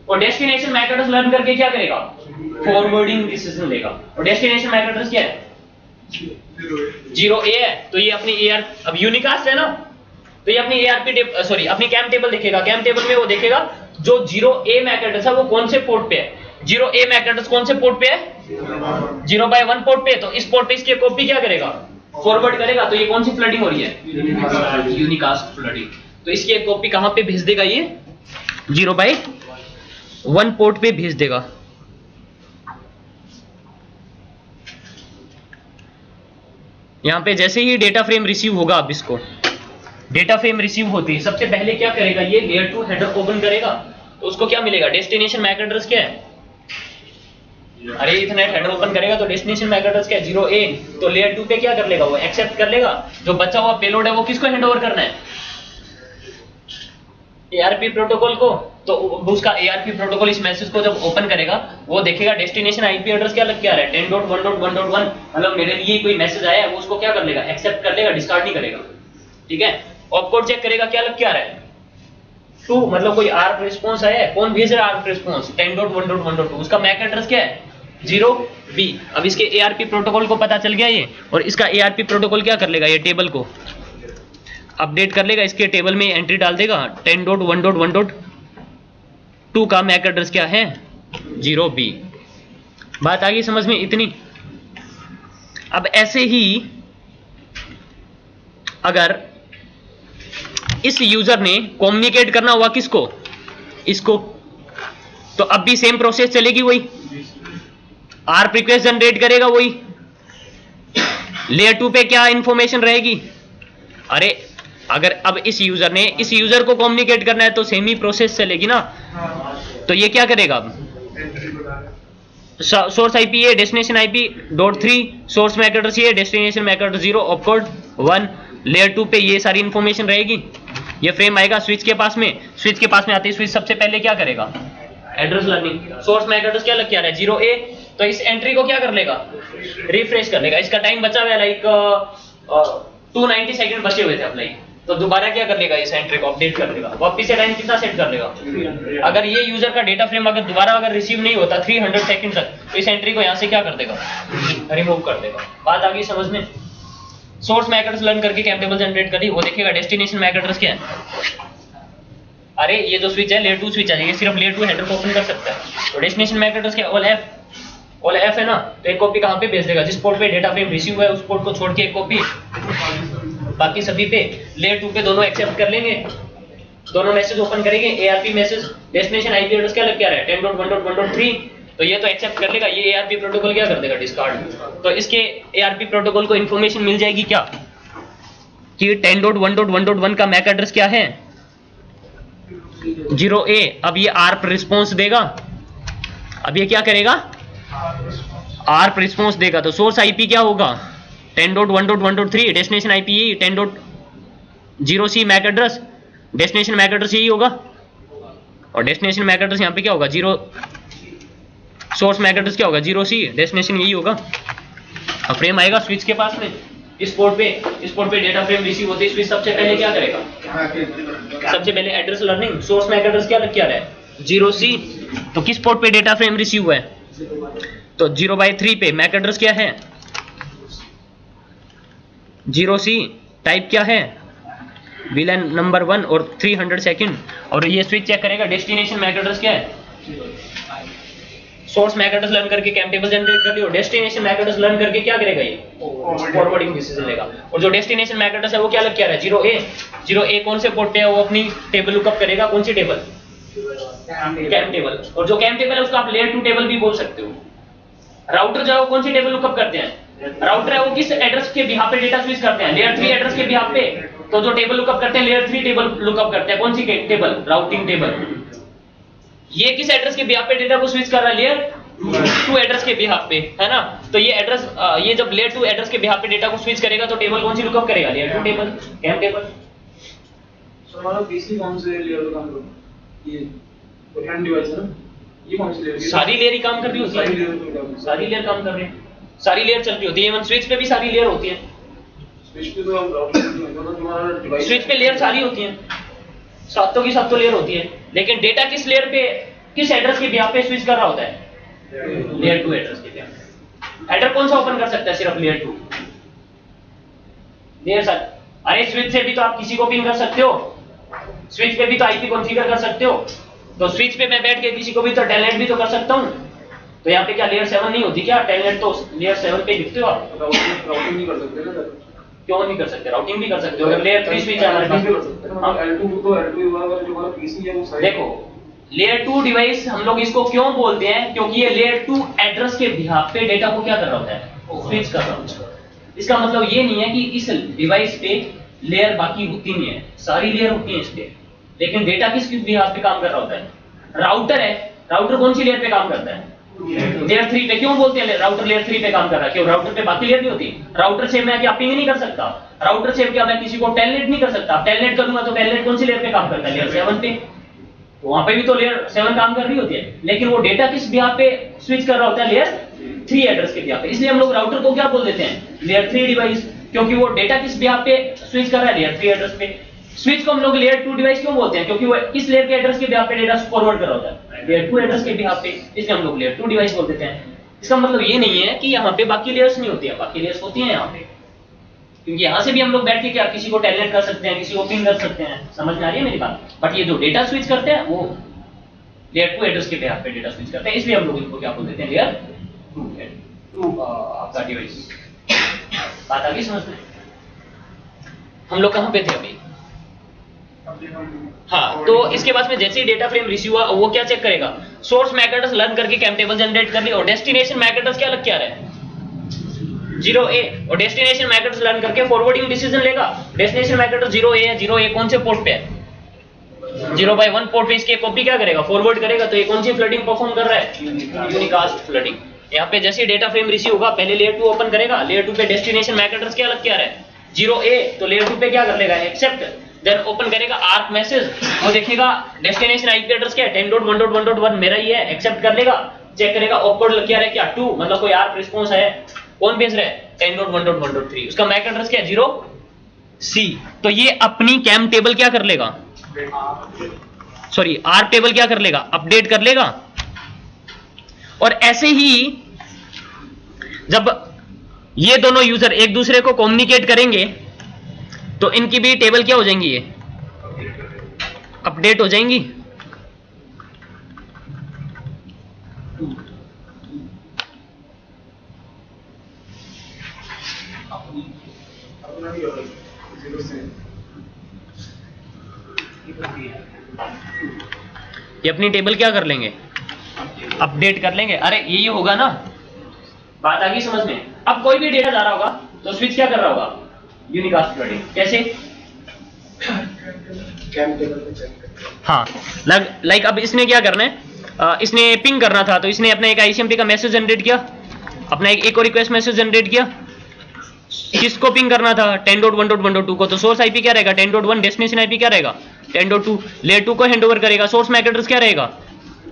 और डेस्टिनेशन मैक एड्रेस लर्न करके क्या करेगा, फॉरवर्डिंग डिसीजन लेगा। और डेस्टिनेशन मैक एड्रेस क्या है, 0A है। तो ये अपनी अब यूनिकास्ट है ना, तो ये अपनी अपनी कैम टेबल देखेगा। कैम टेबल में वो देखेगा जो 0A मैक एड्रेस है वो कौन से पोर्ट पे है, 0A मैक एड्रेस कौन से पोर्ट पे है, 0/1 पोर्ट पे। तो इस पोर्ट पे इसकी कॉपी क्या करेगा, फॉरवर्ड करेगा। तो ये कौन सी फ्लडिंग हो रही है, यूनिकास्ट फ्लडिंग। तो इसकी एक कॉपी कहां पे भेज देगा, ये 0/1 पोर्ट पे भेज देगा। यहां पे जैसे ही डेटा फ्रेम रिसीव होगा, अब इसको डेटा फ्रेम रिसीव होते ही सबसे पहले क्या करेगा, ये लेयर 2 हेडर ओपन करेगा। तो उसको क्या मिलेगा, डेस्टिनेशन मैक एड्रेस क्या है, अरे इथरनेट हेडर ओपन करेगा तो डेस्टिनेशन मैक एड्रेस क्या है 0A, तो लेयर 2 पे क्या कर लेगा वो एक्सेप्ट कर लेगा। जो बचा हुआ पेलोड है वो किसको हैंड ओवर करना है ARP प्रोटोकॉल को। तो उसका ARP प्रोटोकॉल इस मैसेज को जब ओपन करेगा वो देखेगा डेस्टिनेशन आईपी एड्रेस क्या लग के आ रहा है 10.1.1.1, मतलब मेरे लिए कोई मैसेज आया है वो उसको क्या कर लेगा एक्सेप्ट कर लेगा, डिस्कार्ड नहीं करेगा। ठीक है, ऑपकोड चेक करेगा क्या लग के आ रहा है 2, मतलब कोई ARP रिस्पांस आया है, कौन भेज रहा है ARP रिस्पांस 10.1.1.2, उसका मैक एड्रेस क्या है 0B। अब इसके ARP प्रोटोकॉल को पता चल गया ये, और इसका ARP प्रोटोकॉल क्या कर लेगा ये टेबल को अपडेट कर लेगा, इसके टेबल में एंट्री डाल देगा 10.1.1.2 का मैक एड्रेस क्या है 0B। बात आ गई समझ में इतनी। अब ऐसे ही अगर इस यूजर ने कम्युनिकेट करना हुआ किसको इसको, तो अब भी सेम प्रोसेस चलेगी, वही ARP रिक्वेस्ट जनरेट करेगा, वही लेयर 2 पे क्या इंफॉर्मेशन रहेगी। अरे अगर अब इस यूजर को कम्युनिकेट करना है तो सेम ही प्रोसेस चलेगी ना। तो ये क्या करेगा अब सोर्स आईपी है destination IP.3, source MAC address ये destination MAC address 0, opcode 1, layer 2 पे ये सारी इंफॉर्मेशन रहेगी। ये फ्रेम आएगा स्विच के पास में, स्विच के पास में आते ही स्विच सबसे पहले क्या करेगा address learning, source MAC address क्या लग के आ रहा है 0A, तो इस एंट्री को क्या कर लेगा रिफ्रेश कर लेगा। इसका टाइम बचा हुआ है लाइक 290 सेकंड बचे हुए थे अब लाइक, तो दोबारा क्या कर लेगा इस एंट्री को अपडेट कर लेगा, वापस से टाइम कितना सेट कर लेगा। अगर ये यूजर का डेटा फ्रेम अगर दोबारा अगर रिसीव नहीं होता 300 सेकंड तक, तो इस एंट्री को यहां से क्या कर देगा रिमूव कर देगा। बात आ गई समझ में। सोर्स मैक एड्रेस लर्न करके कैम टेबल जनरेट करी, वो देखेगा डेस्टिनेशन मैक एड्रेस क्या है। अरे ये जो स्विच है लेयर 2 स्विच है, ये सिर्फ लेयर 2 हेडर को ओपन कर सकता है, तो डेस्टिनेशन मैक एड्रेस क्या ऑल F है ना, तो एक कॉपी कहां पे भेज देगा जिस पोर्ट पे डेटा फ्रेम रिसीव हुआ है उस पोर्ट को छोड़ के एक कॉपी बाकी सभी पे। लेयर 2 पे दोनों एक्सेप्ट कर लेंगे, दोनों मैसेज ओपन करेंगे, ARP message destination IP address क्या लग क्या रहा है 10.1.1.3, तो ये तो एक्सेप्ट कर लेगा, ये ARP प्रोटोकॉल क्या कर देगा डिस्कार्ड। तो इसके ARP प्रोटोकॉल को इंफॉर्मेशन मिल जाएगी क्या कि 10.1.1.1 का मैक एड्रेस क्या है 0A। अब ये ARP रिस्पांस देगा, अब ये क्या करेगा ARP रिस्पांस देगा, तो सोर्स आईपी क्या होगा 10.1.1.3, destination IP 10.0C MAC address, destination MAC address यही होगा, और डेस्टिनेशन मैक एड्रेस यहां पे क्या होगा 0, सोर्स मैक एड्रेस क्या होगा 0C, डेस्टिनेशन यही होगा। अब फ्रेम आएगा स्विच के पास में, इस पोर्ट पे डेटा फ्रेम रिसीव होते ही स्विच सबसे पहले क्या करेगा सबसे पहले address learning, source MAC address क्या लग क्या रहा है 0C, तो किस पोर्ट पे डेटा फ्रेम रिसीव हुआ है तो 0/3 पे मैक एड्रेस क्या है 0C, टाइप क्या है VLAN नंबर 1 और 300 सेकंड, और ये स्विच चेक करेगा डेस्टिनेशन मैक एड्रेस क्या है, सोर्स मैक एड्रेस लर्न करके कैम टेबल जनरेट कर लियो, डेस्टिनेशन मैक एड्रेस लर्न करके क्या करेगा ये फॉरवर्डिंग डिसीजन लेगा, और जो डेस्टिनेशन मैक एड्रेस है वो क्या लग क्या रहा है 0A कौन से पोर्ट पे है वो अपनी टेबल लुकअप करेगा, कौन सी टेबल कैम टेबल, और जो कैम टेबल है उसको आप लेयर 2 टेबल भी बोल सकते हो। राउटर जो है वो कौन सी टेबल लुकअप करते हैं, राउटर है वो किस एड्रेस के बिहाफ पे डेटा स्विच करते हैं लेयर 3 एड्रेस के बिहाफ पे, तो जो टेबल लुकअप करते हैं लेयर 3 टेबल लुकअप करते हैं, कौन सी टेबल राउटिंग टेबल। ये किस एड्रेस के बिहाफ पे डेटा को स्विच कर रहा है लेयर 2 एड्रेस के बिहाफ पे, है ना। तो ये एड्रेस ये जब लेयर 2 एड्रेस के बिहाफ पे डेटा को स्विच करेगा तो टेबल कौन सी लुकअप करेगा लेयर 2 टेबल कैम टेबल। सो हमारा पीसी कौन से लेयर का काम कर रहा है, ये हैंड डिवाइस है ना, ये कौन सी लेयर, सारी लेयर ही काम कर रही होती है, सारी लेयर काम कर रही है, सारी लेयर चल रही होती है, इवन स्विच पे भी सारी लेयर होती है, स्विच पे तो हम राउटर तुम्हारा डिवाइस स्विच पे लेयर सारी होती है, सातों की सातों लेयर होती है, लेकिन डेटा किस लेयर पे किस एड्रेस के बिहाफ पे स्विच कर रहा होता है लेयर 2 एड्रेस के बिहाफ। हेडर कौन सा ओपन कर सकता है सिर्फ लेयर 2 लेयर साथ। अरे स्विच से भी तो आप किसी को पिन कर सकते हो, स्विच पे भी तो आईपी कॉन्फ़िगर कर सकते हो, तो स्विच पे मैं बैठ के किसी को भी तो टेलनेट भी तो कर सकता हूं, तो यहाँ पे क्या लेयर 7 नहीं होती क्या, टेलनेट तो लेयर 7 पे लिखते हो आप, राउटिंग नहीं कर सकते ना सर, क्यों नहीं कर सकते, राउटिंग भी कर सकते हो, अगर लेयर 3 स्विच है हमारे पास हम L2 तो L2 वाला जो हमारा पीसी है वो साइड। देखो लेयर 2 डिवाइस हम लोग इसको क्यों बोलते हैं, क्योंकि ये लेयर 2 एड्रेस के बिहाफ पे डेटा को क्या कर रहा होता है स्विच कर रहा होता है। इसका मतलब ये नहीं है कि इस डिवाइस पे लेयर बाकी होती नहीं है, सारी लेयर होती है इस पे, लेकिन डेटा किस बिहाफ पे काम कर रहा होता है, राउटर है, राउटर कौन सी लेयर पे काम करता है लेयर 3 पे क्यों बोलते हैं राउटर लेयर 3 पे काम कर रहा है? क्यों राउटर पे बाकी लेयर नहीं होती? राउटर से मैं क्या पिंग नहीं कर सकता? राउटर से क्या मैं किसी को टेलनेट नहीं कर सकता? टेलनेट करूंगा तो टेलनेट कौन सी लेयर पे काम करता है? लेयर 7 पे। तो वहां पे भी तो लेयर 7 काम कर रही होती है, लेकिन वो डेटा किस बिहाफ पे स्विच कर रहा होता है? लेयर 3 एड्रेस के बिहाफ पे। इसलिए हम लोग राउटर को क्या बोल देते हैं? लेयर 3 डिवाइस, क्योंकि वो डेटा किस बिहाफ पे स्विच कर रहा है? लेयर 3 एड्रेस पे। स्विच को हम लोग लेयर 2 डिवाइस क्यों बोलते हैं? क्योंकि वो इस लेयर के एड्रेस के बिहाफ पे डेटा फॉरवर्ड कर रहा होता है, लेयर 2 एड्रेस के बिहाफ पे, इसलिए हम लोग लेयर 2 डिवाइस बोल देते हैं। इसका मतलब ये नहीं है कि यहाँ पे बाकी लेयर्स नहीं होती है, बाकी लेयर्स होती हैं यहाँ पे, क्योंकि यहाँ से भी हम लोग बैठ के क्या किसी को टेलनेट कर सकते हैं, किसी को पिंग कर सकते हैं। समझ में आ रही है मेरी बात? बट ये जो डेटा स्विच करते हैं वो लेयर 2 एड्रेस के बिहाफ पे डेटा स्विच करते हैं, इसलिए हम लोग इनको क्या बोल देते हैं? लेयर 2 आपका डिवाइस। बात आ गई समझ में? हम लोग कहाँ पे थे अभी? हाँ, तो इसके बाद में जैसे ही डेटा फ्रेम रिसीव हुआ वो क्या चेक करेगा? सोर्स मैक एड्रेस लर्न करके कैम टेबल जनरेट कर ली, और डेस्टिनेशन मैक एड्रेस क्या लग क्या रहा है? 0A, और डेस्टिनेशन मैक एड्रेस लर्न करके फॉरवर्डिंग डिसीजन लेगा। डेस्टिनेशन मैक एड्रेस 0A है, 0A कौन से पोर्ट पे है? 0/1 पोर्ट पे इसकी कॉपी क्या करेगा? फॉरवर्ड करेगा। तो ये कौन सी फ्लडिंग परफॉर्म कर रहा है? Unicast flooding. यहाँ पे जैसे डेटा फ्रेम रिसीव होगा पहले लेयर 2 ओपन करेगा, लेयर 2 पे डेस्टिनेशन मैक एड्रेस क्या लग क्या रहा है? 0A, तो लेयर 2 पे क्या कर लेगा? एक्सेप्ट, देन ओपन करेगा आर्क मैसेज, वो देखेगा डेस्टिनेशन आईपी एड्रेस क्या है? 10.1.1.1 मेरा ही है, एक्सेप्ट कर लेगा, चेक करेगा ऑपकोड लग क्या रहा है? क्या 2, मतलब कोई आर्क रिस्पांस है, कौन भेज रहा है? 10.1.1.3, उसका मैक एड्रेस क्या है? 0C। तो ये अपनी कैम टेबल क्या कर लेगा? सॉरी, आर्क टेबल क्या कर लेगा? अपडेट कर लेगा। और ऐसे ही जब ये दोनों यूजर एक दूसरे को कम्युनिकेट करेंगे तो इनकी भी टेबल क्या हो जाएंगी? ये अपडेट हो जाएंगी। ये अपनी टेबल क्या कर लेंगे? अपडेट कर लेंगे। अरे यही होगा ना, बात आ गई समझ में? अब कोई भी डेटा जा रहा होगा तो स्विच क्या कर रहा होगा? Unicast flooding. कैसे? हाँ, लाइक अब इसने क्या करना है? इसने पिंग करना था, तो इसने अपना एक आईसीएमपी का मैसेज जनरेट किया, अपना एक और रिक्वेस्ट मैसेज जनरेट किया। किसको पिंग करना था? 10.1.1.2 को। तो सोर्स आईपी क्या रहेगा? 10.1, डेस्टिनेशन आईपी क्या रहेगा? 10.2। लेयर 2 को हैंडओवर करेगा, सोर्स मैक एड्रेस क्या रहेगा?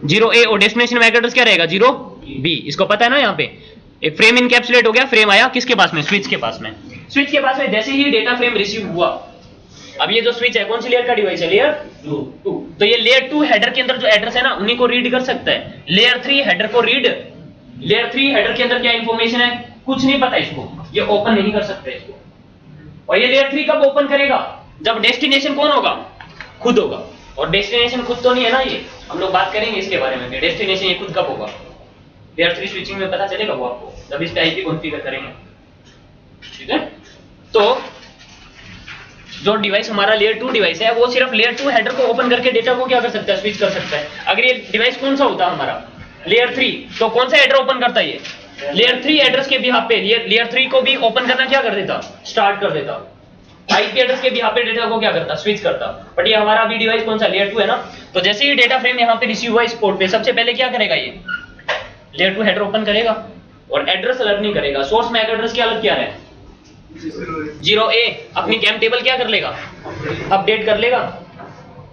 0A, और डेस्टिनेशन मैक एड्रेस क्या रहेगा? 0B। इसको पता है ना? यहाँ पे एक फ्रेम इनकैप्सुलेट हो गया, फ्रेम आया किसके पास में? स्विच के पास में। स्विच के पास में जैसे ही डेटा फ्रेम रिसीव हुआ, अब ये जो स्विच है कौन सी लेयर का डिवाइस है? लेयर 2। तो ये लेयर 2 हेडर के अंदर जो एड्रेस है ना, उन्हीं को रीड कर सकता है। लेयर 3 हेडर को रीड, लेयर 3 हेडर के अंदर क्या इंफॉर्मेशन है? कुछ नहीं पता इसको, ये ओपन नहीं कर सकते इसको। और ये लेयर 3 कब ओपन करेगा? जब डेस्टिनेशन कौन होगा? खुद होगा। और डेस्टिनेशन खुद तो नहीं है ना, ये हम लोग बात करेंगे इसके बारे में। डेस्टिनेशन ये खुद कब होगा? लेयर 3 स्विचिंग में पता चलेगा वो आपको, जब इस पे आईपी कॉन्फ़िगर करेंगे। ठीक है? तो जो डिवाइस हमारा लेयर 2 डिवाइस है, वो सिर्फ लेयर 2 हेडर को ओपन करके डेटा को क्या कर सकता है? स्विच कर सकता है। अगर ये डिवाइस कौन सा होता है हमारा? लेयर 3, तो कौन सा हेडर ओपन करता है? ये लेयर 3 एड्रेस के बिहाफ पे लेयर 3 को भी ओपन करना क्या कर देता? स्टार्ट कर देता। आईपी एड्रेस के बिहाफ पे डेटा को क्या करता? स्विच करता। बट ये हमारा अभी डिवाइस कौन सा? लेयर 2 है ना। तो जैसे ही डेटा फ्रेम यहाँ पे रिसीव हुआ इस पोर्ट पे, सबसे पहले क्या करेगा? ये लेयर 2 हेडर ओपन करेगा और एड्रेस लर्न नहीं करेगा। सोर्स मैक एड्रेस क्या अलग क्या है? 0A। अपनी कैम टेबल क्या कर लेगा? अपडेट कर लेगा।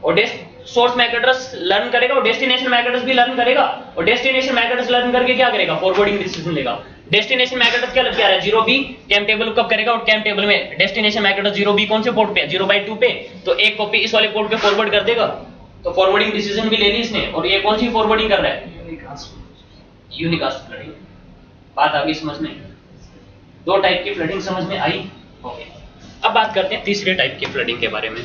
और सोर्स मैक एड्रेस लर्न करेगा और डेस्टिनेशन मैक एड्रेस भी लर्न करेगा। और डेस्टिनेशन मैक एड्रेस लर्न करके क्या करेगा? फॉरवर्डिंग डिसीजन लेगा। डेस्टिनेशन मैक एड्रेस क्या लग क्या रहा है? 0B। कैम टेबल कब करेगा? और कैम टेबल में डेस्टिनेशन मैक एड्रेस 0B कौन से पोर्ट पे है? 0/2 पे। तो एक कॉपी इस वाले पोर्ट पे फॉरवर्ड कर देगा। तो फॉरवर्डिंग डिसीजन भी ले ली इसने। और ये कौन सी फॉरवर्डिंग कर रहा है? Unicast flooding. बात आ गई समझ में? दो टाइप की फ्लडिंग समझ में आई? ओके। अब बात करते हैं तीसरे टाइप की फ्लडिंग के बारे में।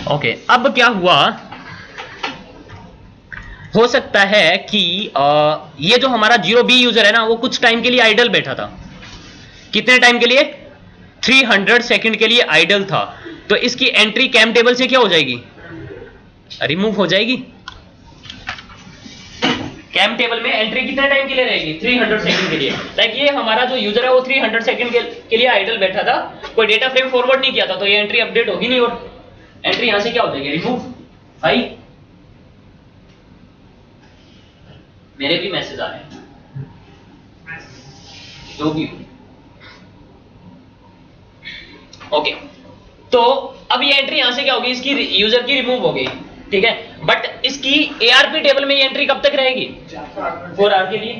ओके, अब क्या हुआ? हो सकता है कि ये जो हमारा 0B यूजर है ना, वो कुछ टाइम के लिए आइडल बैठा था। कितने टाइम के लिए? 300 सेकंड के लिए आइडल था। तो इसकी एंट्री कैम टेबल से क्या हो जाएगी? रिमूव हो जाएगी। कैम टेबल में एंट्री कितने टाइम के लिए रहेगी? 300 सेकंड के लिए। लाइक ये हमारा जो यूजर है वो 300 सेकंड के लिए आइडल बैठा था, कोई डेटा फ्रेम फॉरवर्ड नहीं किया था, तो ये एंट्री अपडेट होगी नहीं और एंट्री यहां से क्या हो जाएगी? रिमूव। भाई मेरे भी मैसेज आ रहे हैं, जो भी। ओके, तो अब ये एंट्री यहां से क्या होगी, इसकी यूजर की रिमूव हो गई, ठीक है, बट इसकी एआरपी टेबल में ये एंट्री कब तक रहेगी, 4 आवर के लिए,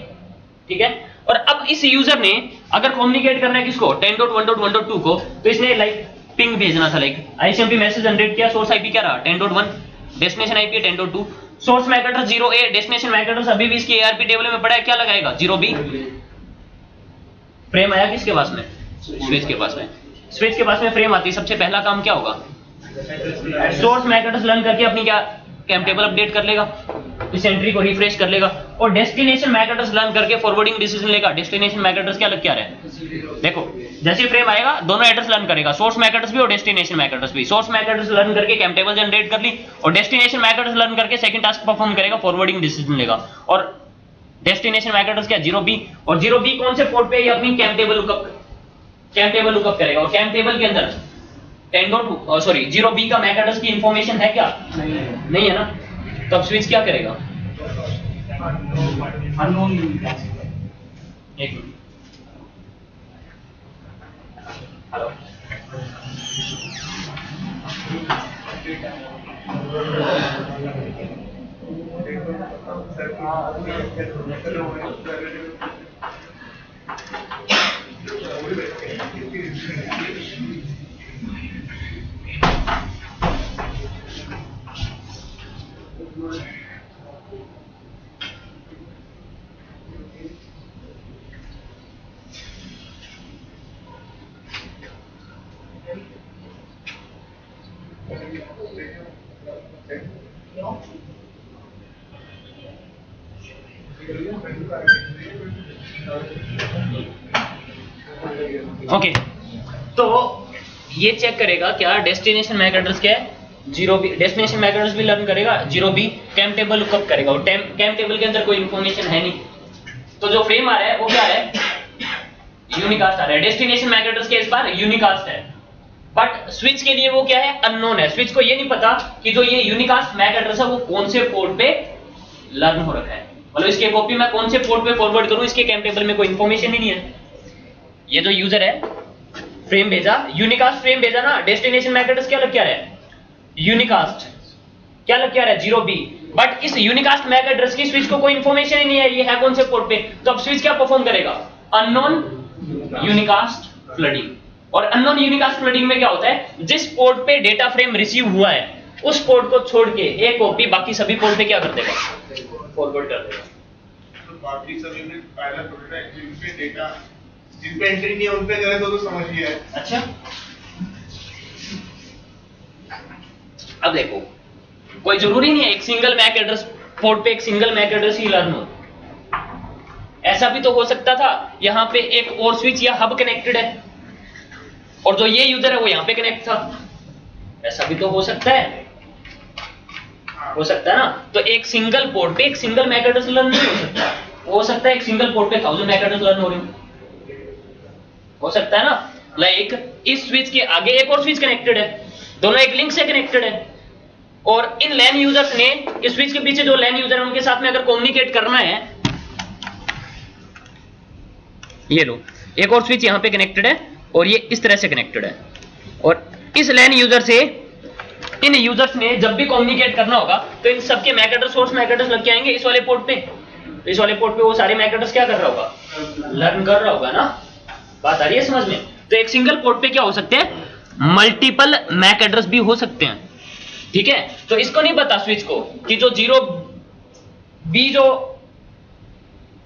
ठीक है। और अब इस यूजर ने अगर कम्युनिकेट करना है किसको, 10.1.1.2 को, तो इसने लाइक पिंग भेजना था, लाइक आईसीएमपी मैसेज जनरेट किया, सोर्स आईपी क्या रहा 10.1, destination IP 10.2, source MAC address 0A, destination MAC address अभी भी इसकी एआरपी टेबल में पड़ा है, क्या लगाएगा 0B। फ्रेम आया किसके पास में, स्विच के पास में। स्विच के पास में फ्रेम आती है, सबसे पहला काम क्या होगा, सोर्स मैक एड्रेस लर्न करके अपनी क्या कैम टेबल अपडेट कर लेगा, इस एंट्री को रिफ्रेश कर लेगा, और डेस्टिनेशन मैक एड्रेस लर्न करके फॉरवर्डिंग डिसीजन लेगा। डेस्टिनेशन मैक एड्रेस क्या लग क्या रहा है, देखो जैसे फ्रेम आएगा दोनों एड्रेस लर्न करेगा, सोर्स मैक एड्रेस भी और डेस्टिनेशन मैक एड्रेस भी। सोर्स मैक एड्रेस लर्न करके कैम टेबल जनरेट कर ली, और डेस्टिनेशन मैक एड्रेस लर्न करके सेकंड टास्क परफॉर्म करेगा, फॉरवर्डिंग डिसीजन लेगा। और डेस्टिनेशन मैक एड्रेस क्या 0B, और 0B कौन से पोर्ट पे ये अपनी कैम टेबल लुकअप करेगा, और कैम टेबल के अंदर 0B का मैक एड्रेस की इंफॉर्मेशन है क्या, नहीं है ना, तब स्विच क्या करेगा, अननोन। एक मिनट, हेलो, ओके, तो ये चेक करेगा क्या डेस्टिनेशन मैक एड्रेस क्या है 0B, डेस्टिनेशन मैक एड्रेस भी लर्न करेगा 0B, कैम टेबल लुकअप करेगा, और कैम टेबल के अंदर कोई इंफॉर्मेशन है नहीं, तो जो फ्रेम आ रहा है वो क्या है, यूनिकास्ट आ रहा है। डेस्टिनेशन मैक एड्रेस के इस बार यूनिकास्ट है, बट स्विच के लिए वो क्या है, अननोन है। स्विच को ये नहीं पता कि जो ये यूनिकास्ट मैक एड्रेस है वो कौन से पोर्ट पे लर्न हो रखा है, मतलब इसके कॉपी मैं कौन से पोर्ट पे फॉरवर्ड करूं, इसके कैम टेबल में कोई इंफॉर्मेशन ही नहीं है। ये जो यूजर है फ्रेम भेजा, यूनिकास्ट फ्रेम भेजा ना, डेस्टिनेशन मैक एड्रेस क्या लग क्या रहा है, यूनिकास्ट क्या लग क्या रहा है 0B, बट इस यूनिकास्ट मैक एड्रेस की स्विच को कोई इंफॉर्मेशन ही नहीं है, ये है कौन से पोर्ट पे, तो अब स्विच क्या परफॉर्म करेगा, अननोन यूनिकास्ट फ्लडिंग। और अननोन यूनिकास्ट फ्लडिंग में क्या होता है, जिस पोर्ट पे डेटा फ्रेम रिसीव हुआ है उस पोर्ट को छोड़ के एक कॉपी बाकी सभी पोर्ट पे क्या कर देगा, फॉरवर्ड कर देगा। तो बाकी सभी में पहला थोड़ा एक्चुअली पे डेटा जिन पे एंट्री नहीं है उन पे करे तो समझ लिया है। अच्छा, अब देखो कोई जरूरी नहीं है एक सिंगल मैक एड्रेस पोर्ट पे एक सिंगल मैक एड्रेस ही लर्न हो, ऐसा भी तो हो सकता था यहाँ पे एक और स्विच या हब कनेक्टेड है और जो ये यूजर है वो यहाँ पे कनेक्ट था, ऐसा भी तो हो सकता है ना। तो एक सिंगल पोर्ट पे एक सिंगल मैक एड्रेस लर्न नहीं हो सकता है एक सिंगल पोर्ट पे 1000 मैक एड्रेस लर्न हो सकता है ना। लाइक इस स्विच के आगे एक और स्विच कनेक्टेड है, दोनों एक लिंक से कनेक्टेड है, और इन लैन यूजर्स ने इस स्विच के पीछे जो लैन यूजर है उनके साथ में अगर कम्युनिकेट करना है, ये लो एक और स्विच यहां पे कनेक्टेड है और ये इस तरह से कनेक्टेड है, और इस लैन यूजर से इन यूजर्स ने जब भी कम्युनिकेट करना होगा तो इन सबके MAC address source MAC address लग के आएंगे इस वाले पोर्ट पे, इस वाले पोर्ट पे वो सारे मैक एड्रेस क्या कर रहा होगा, लर्न कर रहा होगा ना। बात आ रही है समझ में। तो एक सिंगल पोर्ट पे क्या हो सकते हैं, मल्टीपल मैक एड्रेस भी हो सकते हैं, ठीक है। तो इसको नहीं पता स्विच को कि जो 0B जो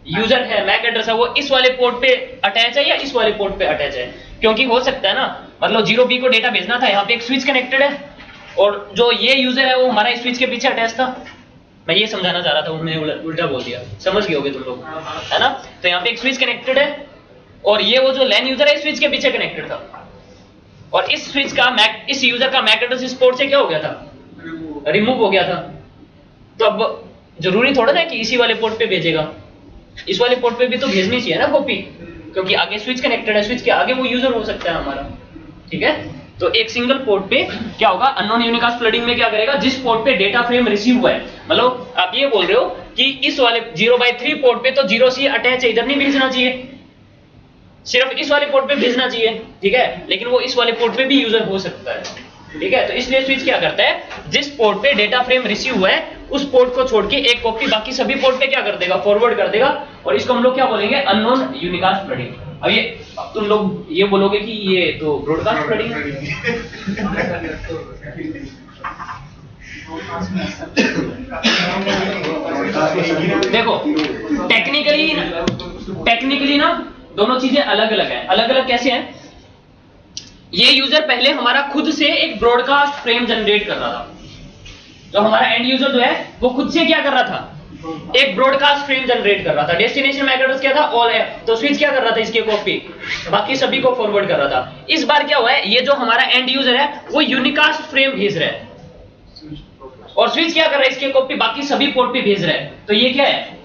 यूजर है मैक एड्रेस है वो इस वाले पोर्ट पे अटैच है या इस वाले पोर्ट पे अटैच है, क्योंकि हो सकता है ना, मतलब 0B को डेटा भेजना था, यहाँ पे एक स्विच कनेक्टेड है और जो ये यूजर है वो हमारा इस स्विच के पीछे अटैच था। मैं ये समझाना चाह रहा था, मैंने उल्टा बोल दिया, समझ गए होगे तुम लोग, है ना। तो यहाँ पे एक स्विच कनेक्टेड है और ये वो जो लैन यूजर है इस स्विच के पीछे कनेक्टेड था, और इस स्विच का इस यूजर का मैक एड्रेस इस पोर्ट से क्या हो गया था, रिमूव हो गया था। तो अब जरूरी थोड़ा ना कि इसी वाले पोर्ट पे भेजेगा, इस वाले पोर्ट पे भी तो भेजनी चाहिए ना कॉपी, क्योंकि आगे स्विच कनेक्टेड है, स्विच के आगे वो यूजर हो सकता है हमारा, ठीक है। तो एक सिंगल पोर्ट पे क्या होगा, अननोन यूनिकास्ट फ्लडिंग में क्या करेगा, जिस पोर्ट पे डेटा फ्रेम रिसीव हुआ है मतलब आप ये बोल रहे हो कि इस वाले 0/3 पोर्ट पे तो 0C अटैच है, इधर नहीं भेजना चाहिए, सिर्फ इस वाले पोर्ट पे भेजना चाहिए, ठीक है, लेकिन वो इस वाले पोर्ट पे भी यूजर हो सकता है, ठीक है। तो इसलिए स्विच क्या करता है, जिस पोर्ट पे डेटा फ्रेम रिसीव हुआ है उस पोर्ट को छोड़ के एक कॉपी बाकी सभी पोर्ट पे क्या कर देगा, फॉरवर्ड कर देगा, और इसको हम लोग क्या बोलेंगे, अननोन यूनिकास्ट फ्लडिंग। अब तुम लोग ये बोलोगे कि ये तो ब्रॉडकास्ट फ्लडिंग है। देखो टेक्निकली ना दोनों चीजें अलग अलग हैं। अलग अलग कैसे हैं, ये यूजर पहले हमारा खुद से एक ब्रॉडकास्ट फ्रेम जनरेट कर रहा था, जो हमारा एंड यूजर जो है वो खुद से क्या कर रहा था, एक ब्रॉडकास्ट फ्रेम जनरेट कर रहा था। डेस्टिनेशन मैक एड्रेस क्या था, ऑल है, तो स्विच क्या कर रहा था, इसकी कॉपी बाकी सभी को फॉरवर्ड कर रहा था। इस बार क्या हुआ है, ये जो हमारा एंड यूजर है वो यूनिकास्ट फ्रेम भेज रहा है, और स्विच क्या कर रहा है, इसकी कॉपी बाकी सभी पोर्ट पे भेज रहा है। तो ये क्या है,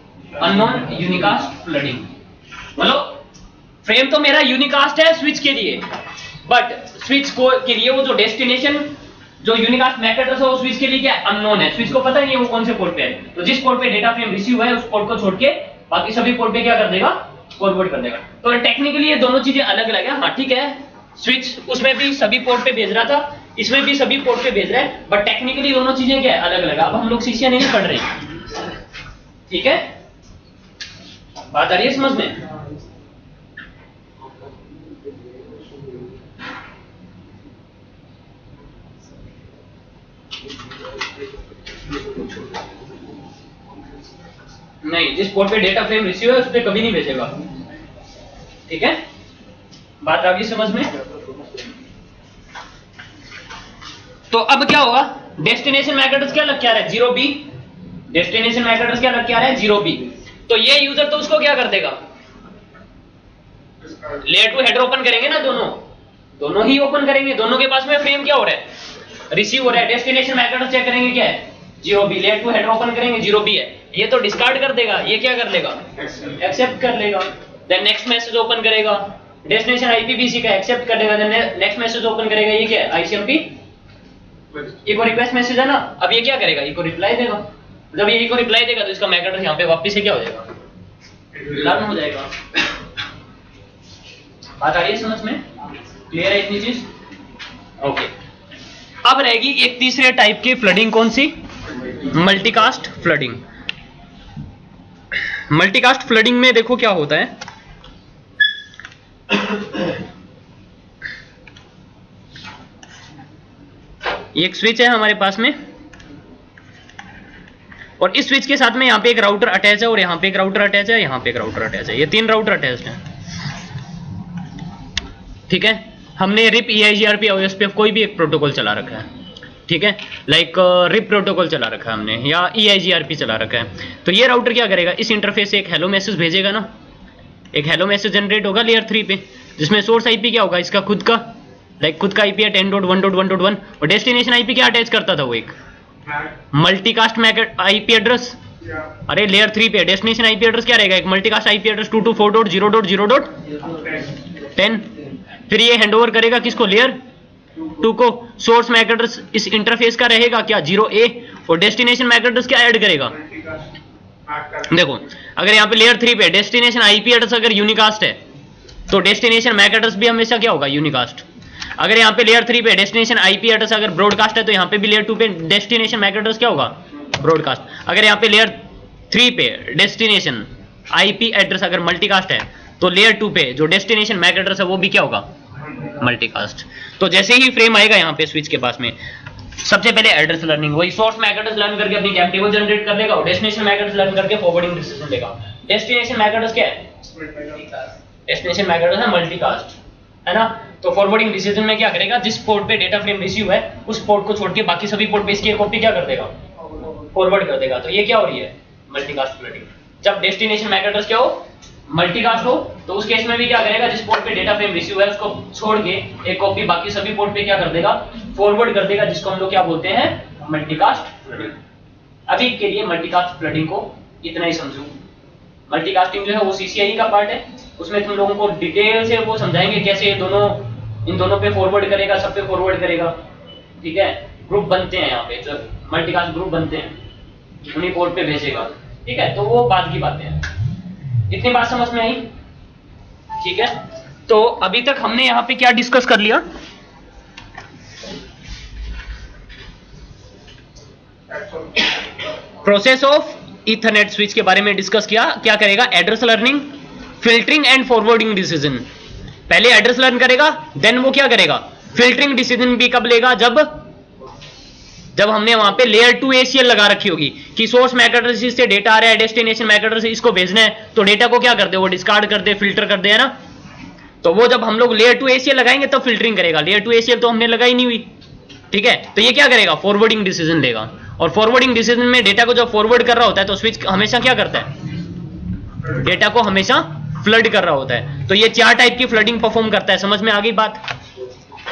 अननोन यूनिकास्ट फ्लडिंग। मतलब फ्रेम तो मेरा यूनिकास्ट है स्विच के लिए, बट स्विच को के लिए वो जो डेस्टिनेशन जो यूनिकास्ट मैक एड्रेस है वो स्विच के लिए क्या है, अननोन है, स्विच को पता नहीं है वो कौन से पोर्ट पे है। तो जिस पोर्ट पे डेटा फ्रेम रिसीव हुआ है उस पोर्ट को छोड़ के बाकी सभी पोर्ट पे क्या कर देगा, फॉरवर्ड कर देगा। तो टेक्निकली ये दोनों चीजें अलग अलग है। हाँ ठीक है, स्विच उसमें भी सभी पोर्ट पे भेज रहा था, इसमें भी सभी पोर्ट पे भेज रहा है, बट टेक्निकली दोनों चीजें क्या है, अलग अलग है। अब हम लोग सीसीएन नहीं पढ़ रहे हैं, ठीक है, बात आ रही है समझ में। नहीं, जिस पोर्ट पे डेटा फ्रेम रिसीव है उस पे कभी नहीं भेजेगा, ठीक है, बात आ गई समझ में। तो अब क्या होगा, डेस्टिनेशन मैक एड्रेस क्या लग के आ रहा है, 0B, डेस्टिनेशन मैक एड्रेस क्या लग के आ रहा है, 0B। तो ये यूजर तो उसको क्या कर देगा, लेयर 2 हेडर ओपन करेंगे ना, दोनों ही ओपन करेंगे, दोनों के पास में फ्रेम क्या हो रहा है, रिसीव हो रहा है। डेस्टिनेशन मैक एड्रेस चेक करेंगे क्या है, 0B, लेयर 2 हेडर ओपन करेंगे 0B है, ये तो डिस्कार्ड कर देगा, ये क्या कर लेगा, एक्सेप्ट कर लेगा। देन नेक्स्ट मैसेज ओपन करेगा, डेस्टिनेशन IPv6 का एक्सेप्ट कर लेगा, देन नेक्स्ट मैसेज ओपन करेगा, ये क्या है, ICMP इको रिक्वेस्ट मैसेज है ना। अब ये क्या करेगा, इको रिप्लाई देगा। जब ये इको रिप्लाई देगा तो इसका मैक एड्रेस यहाँ पे वापस से क्या हो जाएगा, लर्न हो जाएगा। बात आ रही है समझ में, क्लियर है इतनी चीज, ओके। अब रहेगी एक तीसरे टाइप की फ्लडिंग, कौन सी, मल्टीकास्ट फ्लडिंग। मल्टीकास्ट फ्लडिंग में देखो क्या होता है, ये एक स्विच है हमारे पास में, और इस स्विच के साथ में यहां पे एक राउटर अटैच है, और यहां पे एक राउटर अटैच है, यहां पे एक राउटर अटैच है, ये 3 राउटर अटैच्ड हैं, ठीक है। हमने रिप EIGRP OSPF कोई भी एक प्रोटोकॉल चला रखा है, ठीक है, लाइक रिप प्रोटोकॉल चला रखा है हमने, या EIGRP चला रखा है। तो ये राउटर क्या करेगा, इस इंटरफेस से एक हेलो मैसेज भेजेगा ना, एक हेलो मैसेज जनरेट होगा लेयर 3 पे, जिसमें सोर्स IP क्या होगा, इसका खुद का, लाइक खुद का IP है 10.1.1.1, और डेस्टिनेशन IP क्या अटैच करता था वो, एक मल्टीकास्ट मैक IP एड्रेस। अरे लेयर 3 पे डेस्टिनेशन IP एड्रेस क्या रहेगा, एक मल्टीकास्ट IP एड्रेस 224.0.0.10। फिर ये हैंडओवर करेगा किसको, लेयर 2 को। सोर्स मैक एड्रेस इस इंटरफेस का रहेगा क्या, 0A, और डेस्टिनेशन मैक एड्रेस क्या ऐड करेगा, देखो अगर यहाँ पे लेयर 3 पे डेस्टिनेशन IP एड्रेस अगर यूनिकास्ट है तो डेस्टिनेशन मैक एड्रेस भी हमेशा क्या होगा, यूनिकास्ट। अगर यहाँ पे लेयर 3 पे डेस्टिनेशन IP एड्रेस अगर ब्रॉडकास्ट है तो यहाँ पे भी लेयर 2 पे डेस्टिनेशन मैक एड्रेस क्या होगा, ब्रॉडकास्ट। अगर यहाँ पे लेयर 3 पे डेस्टिनेशन IP एड्रेस अगर मल्टीकास्ट है तो लेयर 2 पे जो डेस्टिनेशन मैक एड्रेस है वो भी क्या होगा, मल्टीकास्ट। तो जैसे ही फ्रेम आएगा यहाँ पे स्विच के पास में, सबसे पहले एड्रेस लर्निंग, वही सोर्स मैक एड्रेस लर्न करके अपनी कैप टेबल जनरेट कर लेगा, और डेस्टिनेशन मैक एड्रेस लर्न करके फॉरवर्डिंग डिसीजन लेगा। डेस्टिनेशन मैक एड्रेस क्या है, डेस्टिनेशन मैक एड्रेस है मल्टीकास्ट, है ना। तो फॉरवर्डिंग डिसीजन में क्या करेगा, जिस पोर्ट पे डेटा फ्रेम रिसीव है उस पोर्ट को छोड़ के बाकी सभी पोर्ट पे इसकी कॉपी क्या कर देगा, फॉरवर्ड कर देगा। तो ये क्या हो रही है, मल्टीकास्ट फ्लडिंग। जब डेस्टिनेशन मैक एड्रेस क्या हो, मल्टीकास्ट हो, तो उस केस में भी क्या करेगा, जिस पोर्ट पे डेटा फ्रेम रिसीव है उसको छोड़ के एक कॉपी बाकी सभी पोर्ट पे क्या कर देगा, फॉरवर्ड कर देगा, जिसको हम लोग क्या बोलते हैं, मल्टीकास्ट फ्लडिंग। अभी के लिए मल्टीकास्ट फ्लडिंग को इतना ही समझो। मल्टीकास्टिंग जो है वो CCIE का पार्ट है, उसमें तुम लोगों को डिटेल से वो समझाएंगे कैसे ये दोनों इन दोनों पे फॉरवर्ड करेगा, सब पे फॉरवर्ड करेगा, ठीक है। ग्रुप बनते हैं यहाँ पे, जो मल्टीकास्ट ग्रुप बनते हैं, उन्हीं पोर्ट पे भेजेगा। ठीक है, तो वो बाद की बातें हैं। इतनी बात समझ में आई? ठीक है, तो अभी तक हमने यहाँ पे क्या डिस्कस कर लिया? प्रोसेस ऑफ ईथरनेट स्विच के बारे में डिस्कस किया। क्या करेगा? Address learning, filtering and forwarding decision. पहले एड्रेस लर्न करेगा, देन वो क्या करेगा? फिल्टरिंग डिसीजन भी कब लेगा? जब हमने वहां पे लेयर 2 ACL लगा रखी होगी कि सोर्स मैक एड्रेस से डेटा आ रहा है, डेस्टिनेशन मैक एड्रेस इसको भेजना है, तो डेटा को क्या कर दे? वो डिस्कार्ड कर दे, फिल्टर कर दे, है ना? तो वो जब हम लोग लेयर 2 ACL लगाएंगे तब फिल्टरिंग करेगा। लेयर 2 ACL तो हमने लगाई नहीं हुई। ठीक है, तो ये क्या करेगा? फॉरवर्डिंग डिसीजन लेगा। और फॉरवर्डिंग डिसीजन में डेटा को जब फॉरवर्ड कर रहा होता है तो स्विच हमेशा क्या करता है? डेटा को हमेशा फ्लड कर रहा होता है। तो ये 4 टाइप की फ्लडिंग परफॉर्म करता है। समझ में आ गई बात?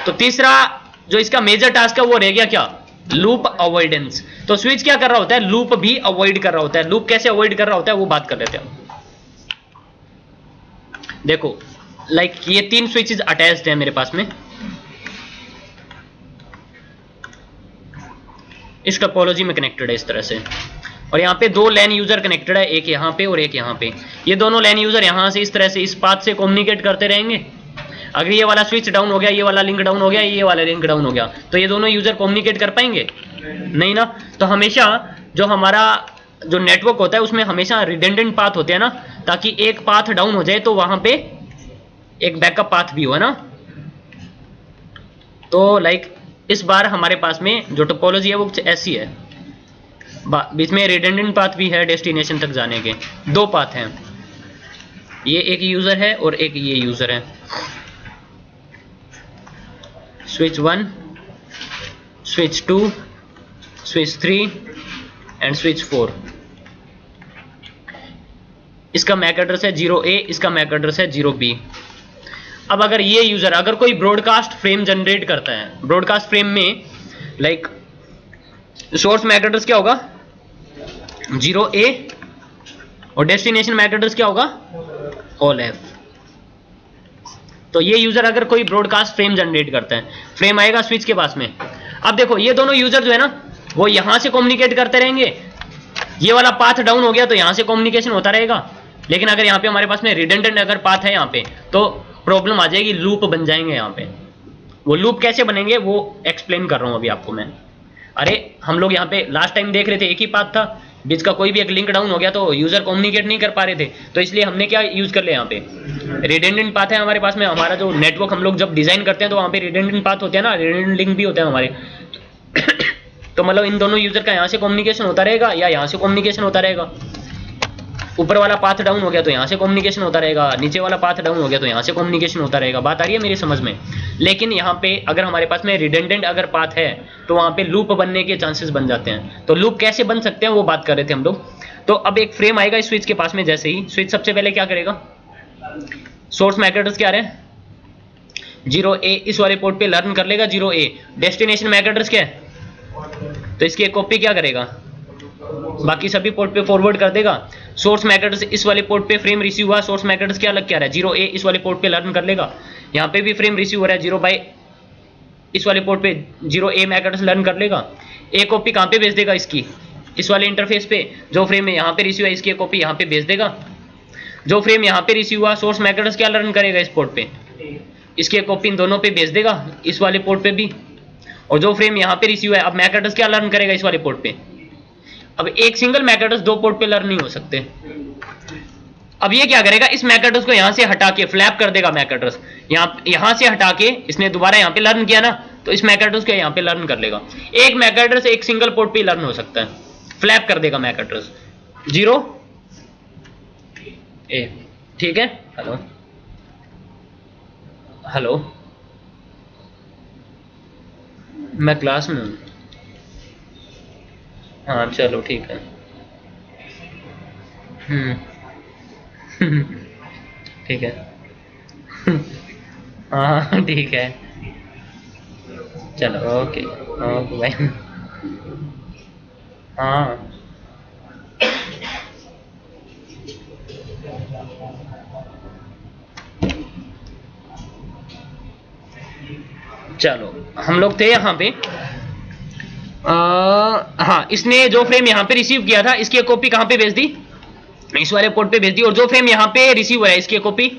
तो तीसरा जो इसका मेजर टास्क है वो रह गया क्या? Loop avoidance. तो स्विच क्या कर रहा होता है? लूप भी अवॉइड कर रहा होता है। लूप कैसे अवॉइड कर रहा होता है वो बात कर लेते हैं। देखो, लाइक ये 3 स्विचेस अटैच्ड है मेरे पास में। इस टोपोलॉजी में कनेक्टेड है इस तरह से, और यहाँ पे 2 लैन यूजर कनेक्टेड है, एक यहाँ पे और एक यहाँ पे। ये दोनों लैन यूजर यहाँ से इस तरह से इस पाथ से कम्युनिकेट करते रहेंगे। अगर ये वाला स्विच डाउन हो गया, ये वाला लिंक डाउन हो गया, ये वाला लिंक डाउन हो गया, तो ये दोनों यूजर कम्युनिकेट कर पाएंगे? नहीं ना। तो हमेशा जो हमारा जो नेटवर्क होता है उसमें हमेशा रिडेंडेंट पाथ होते हैं ना, ताकि एक पाथ डाउन हो जाए तो वहां पे एक बैकअप पाथ भी हो, है ना? तो लाइक इस बार हमारे पास में जो टोपोलॉजी है वो ऐसी है, बीच में रिडेंडेंट पाथ भी है डेस्टिनेशन तक जाने के। 2 पाथ हैं, ये एक यूजर है और एक ये यूजर है। Switch 1, switch 2, switch 3 and switch 4। इसका मैक एड्रेस है 0A, इसका मैक एड्रेस है 0B। अब अगर ये यूजर अगर कोई ब्रॉडकास्ट फ्रेम जनरेट करता है, ब्रॉडकास्ट फ्रेम में लाइक सोर्स मैक एड्रेस क्या होगा? 0A, और डेस्टिनेशन मैक एड्रेस क्या होगा? All F। तो ये यूजर अगर कोई ब्रॉडकास्ट फ्रेम जनरेट करता है, फ्रेम आएगा स्विच के पास में। अब देखो ये दोनों यूजर जो है ना वो यहां से कम्युनिकेट करते रहेंगे। ये वाला पाथ डाउन हो गया तो यहां से कम्युनिकेशन होता रहेगा। लेकिन अगर यहाँ पे हमारे पास में रिडेंडेंट अगर पाथ है यहाँ पे तो प्रॉब्लम आ जाएगी, लूप बन जाएंगे यहाँ पे। वो लूप कैसे बनेंगे वो एक्सप्लेन कर रहा हूँ अभी आपको मैं। अरे हम लोग यहाँ पे लास्ट टाइम देख रहे थे एक ही पाथ था, बीच का कोई भी एक लिंक डाउन हो गया तो यूजर कम्युनिकेट नहीं कर पा रहे थे, तो इसलिए हमने क्या यूज कर लिया? यहाँ पे रिडेंडेंट पाथ है हमारे पास में। हमारा जो नेटवर्क हम लोग जब डिजाइन करते हैं तो वहाँ पे रिडेंडेंट पाथ होते हैं ना, रिडेंडेंट लिंक भी होते हैं हमारे। तो मतलब इन दोनों यूजर का यहाँ से कम्युनिकेशन होता रहेगा या यहाँ से कम्युनिकेशन होता रहेगा। ऊपर वाला पाथ डाउन हो गया तो यहाँ से कम्युनिकेशन होता रहेगा, नीचे वाला पाथ डाउन हो गया तो यहाँ से कम्युनिकेशन होता रहेगा। बात आ रही है मेरी समझ में? लेकिन यहाँ पे अगर हमारे पास में रिडेंडेंट अगर पाथ है तो वहाँ पे लूप बनने के चांसेस बन जाते हैं। तो लूप कैसे बन सकते हैं वो बात कर रहे थे हम लोग। तो अब एक फ्रेम आएगा इस स्विच के पास में, जैसे ही स्विच सबसे पहले क्या करेगा? सोर्स मैक एड्रेस क्या है? 0A, इस वाले पोर्ट पे लर्न कर लेगा 0A। डेस्टिनेशन मैक एड्रेस क्या है? तो इसकी एक कॉपी क्या करेगा? बाकी सभी पोर्ट पे फॉरवर्ड कर देगा। सोर्स मैक एड्रेस इस वाले पोर्ट पे फ्रेम रिसीव हुआ, सोर्स मैक एड्रेस क्या अलग क्या रहा है? 0A, इस वाले पोर्ट पे लर्न कर लेगा। यहाँ पे भी फ्रेम रिसीव हो रहा है 0 बाई, इस वाले पोर्ट पे 0A मैक एड्रेस लर्न कर लेगा। एक कॉपी कहाँ पे भेज देगा? इसकी इस वाले इंटरफेस पे। जो फ्रेम यहाँ पे रिसीव है इसकी एक कॉपी यहाँ पे भेज देगा। जो फ्रेम यहाँ पे रिसीव हुआ सोर्स मैक एड्रेस क्या लर्न करेगा? इस पोर्ट पे इसकी एक कॉपी इन दोनों पे भेज देगा, इस वाले पोर्ट पे भी। और जो फ्रेम यहाँ पे रिसीव है अब मैक एड्रेस क्या लर्न करेगा? इस वाले पोर्ट पे। अब एक सिंगल मैक एड्रेस 2 पोर्ट पे लर्न नहीं हो सकते। अब ये क्या करेगा? इस मैक एड्रेस को यहाँ से हटा के फ्लैप कर देगा मैक एड्रेस। यहाँ से हटा के इसने दोबारा यहाँ पे लर्न किया ना, तो इस मैक एड्रेस को यहाँ पे लर्न कर लेगा। एक मैक एड्रेस एक सिंगल पोर्ट पे लर्न हो सकता है, फ्लैप कर देगा मैक एड्रेस 0A। ठीक है? हेलो हेलो, मैं क्लास में हूँ। हाँ चलो ठीक है। ठीक है। हाँ ठीक है, चलो ओके ओके भाई। हाँ चलो, हम लोग थे यहाँ पे हाँ, इसने जो फ्रेम यहाँ पे रिसीव किया था इसकी कॉपी कहाँ पे भेज दी, इस वाले पोर्ट पे भेज दी, और जो फ्रेम यहाँ पे रिसीव हुआ है इसकी कॉपी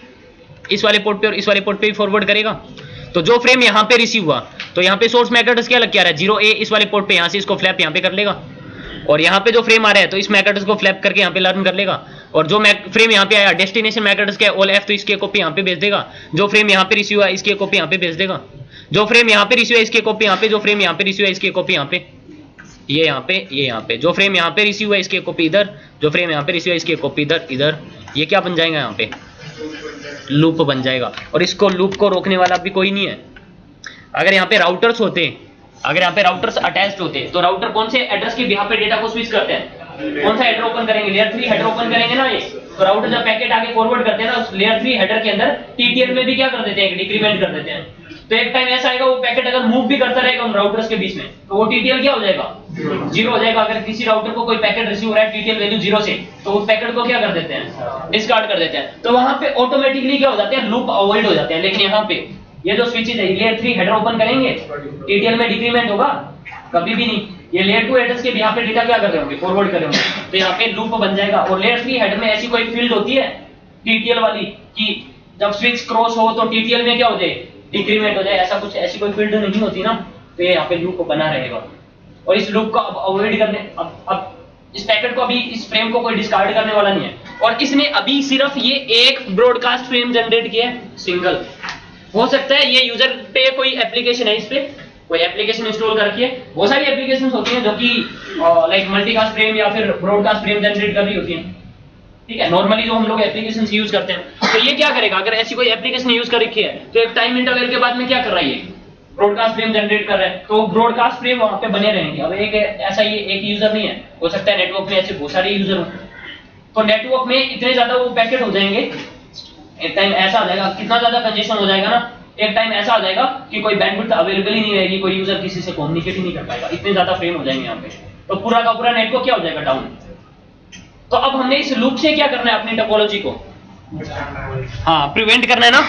इस वाले पोर्ट पे और इस वाले पोर्ट पे भी फॉरवर्ड करेगा। तो जो फ्रेम यहाँ पे रिसीव हुआ तो यहाँ पे सोर्स मैक एड्रेस क्या लग के आ रहा है 0A, इस वाले पोर्ट पे यहाँ से इसको फ्लैप यहाँ पे कर लेगा, और यहाँ पे जो फ्रेम आ रहा है तो इस मैक एड्रेस को फ्लैप करके यहाँ पे लर्न कर लेगा, और जो फ्रेम यहाँ पे आया डेस्टिनेशन मैक एड्रेस क्या है ऑल F, तो इसकी कॉपी यहाँ पे भेज देगा, जो फ्रेम यहाँ पे रिसीव हुआ इसकी कॉपी यहाँ पे भेज देगा, जो फ्रेम यहाँ पे रिसीव है इसकी कॉपी यहाँ पे, जो फ्रेम यहाँ पे रिसीव है इसकी कॉपी यहाँ पे, ये यहाँ पे, ये यहाँ पे, जो फ्रेम यहाँ पे रिसीव हुआ इसकी कॉपी इधर, जो फ्रेम यहाँ पे रिसीव है इसकी कॉपी इधर इधर, ये क्या बन जाएगा यहाँ पे लूप बन जाएगा। और इसको लूप को रोकने वाला भी कोई नहीं है। अगर यहाँ पे राउटर्स होते, अगर यहाँ पे राउटर्स अटैच्ड होते तो राउटर कौन से एड्रेस के यहाँ पे डेटा को स्विच करते हैं, कौन सा हेडर ओपन करेंगे, लेयर 3 हेडर ओपन करेंगे ना ये, तो राउटर जब पैकेट आगे फॉरवर्ड करते हैं ना उस लेयर 3 हेडर के अंदर टीटीएल में भी क्या कर देते हैं डिक्रीमेंट कर देते हैं। तो एक टाइम ऐसा आएगा वो पैकेट अगर मूव भी करता रहेगा उन राउटर्स के बीच में तो वो टीटीएल क्या हो जाएगा 0 हो जाएगा। अगर किसी राउटर को कोई पैकेट रिसीव हो रहा है टीटीएल वैल्यू 0 से तो उस पैकेट को क्या कर देते हैं डिस्कार्ड कर देते हैं। तो वहां पे ऑटोमेटिकली क्या हो जाते हैं लूप अवॉइड हो जाते हैं। लेकिन यहाँ पे ये जो स्विचेज है लेयर 3 हेडर ओपन करेंगे टीटीएल में डिक्रीमेंट होगा कभी भी नहीं। ये लेयर 2 एड्रेस के यहाँ पे डेटा क्या कर रहे होंगे फॉरवर्ड कर रहे होंगे तो यहाँ पे लूप बन जाएगा। और लेयर 3 हेडर में ऐसी कोई फील्ड होती है टीटीएल वाली कि जब स्विच क्रॉस हो तो टीटीएल में क्या हो जाए डिक्रीमेंट हो जाए, ऐसा कुछ ऐसी कोई फील्ड नहीं होती ना। तो ये यहाँ पे लूप बना रहेगा और इस लूप को अवॉइड करने अब इस पैकेट को अभी इस फ्रेम को कोई डिस्कार्ड करने वाला नहीं है। और इसने अभी सिर्फ ये एक ब्रॉडकास्ट फ्रेम जनरेट किया है सिंगल। हो सकता है ये यूजर पे कोई एप्लीकेशन है, इस पे कोई एप्लीकेशन इंस्टॉल कर रखी है। बहुत सारी एप्लीकेशंस होती हैं जो कि लाइक मल्टीकास्ट फ्रेम या फिर ब्रॉडकास्ट फ्रेम जनरेट कर रही होती हैं, ठीक है, नॉर्मली जो हम लोग एप्लीकेशंस यूज करते हैं। तो ये क्या करेगा अगर ऐसी कोई एप्लीकेशन यूज कर रखी है तो एक टाइम इंटरवल के बाद में क्या कर रहा है ये ब्रॉडकास्ट फ्रेम जनरेट कर रहा है तो ब्रॉडकास्ट फ्रेम वहां पे बने रहेंगे। अब एक ऐसा ही एक यूजर नहीं है, हो सकता है नेटवर्क में ऐसे बहुत सारे यूजर हो तो नेटवर्क में इतने ज्यादा वो पैकेट हो जाएंगे। एक टाइम ऐसा आ जाएगा, कितना ज्यादा कंजेशन हो जाएगा ना, एक टाइम ऐसा आ जाएगा कि कोई बैंडविड्थ अवेलेबल ही नहीं रहेगी, कोई यूजर किसी से कम्युनिकेट ही नहीं कर पाएगा, इतने ज्यादा फ्रेम हो जाएंगे यहाँ पे। तो पूरा का पूरा नेटवर्क क्या हो जाएगा डाउन। तो अब हमने इस लूप से क्या करना है अपनी टोपोलॉजी को हाँ प्रिवेंट करना है ना।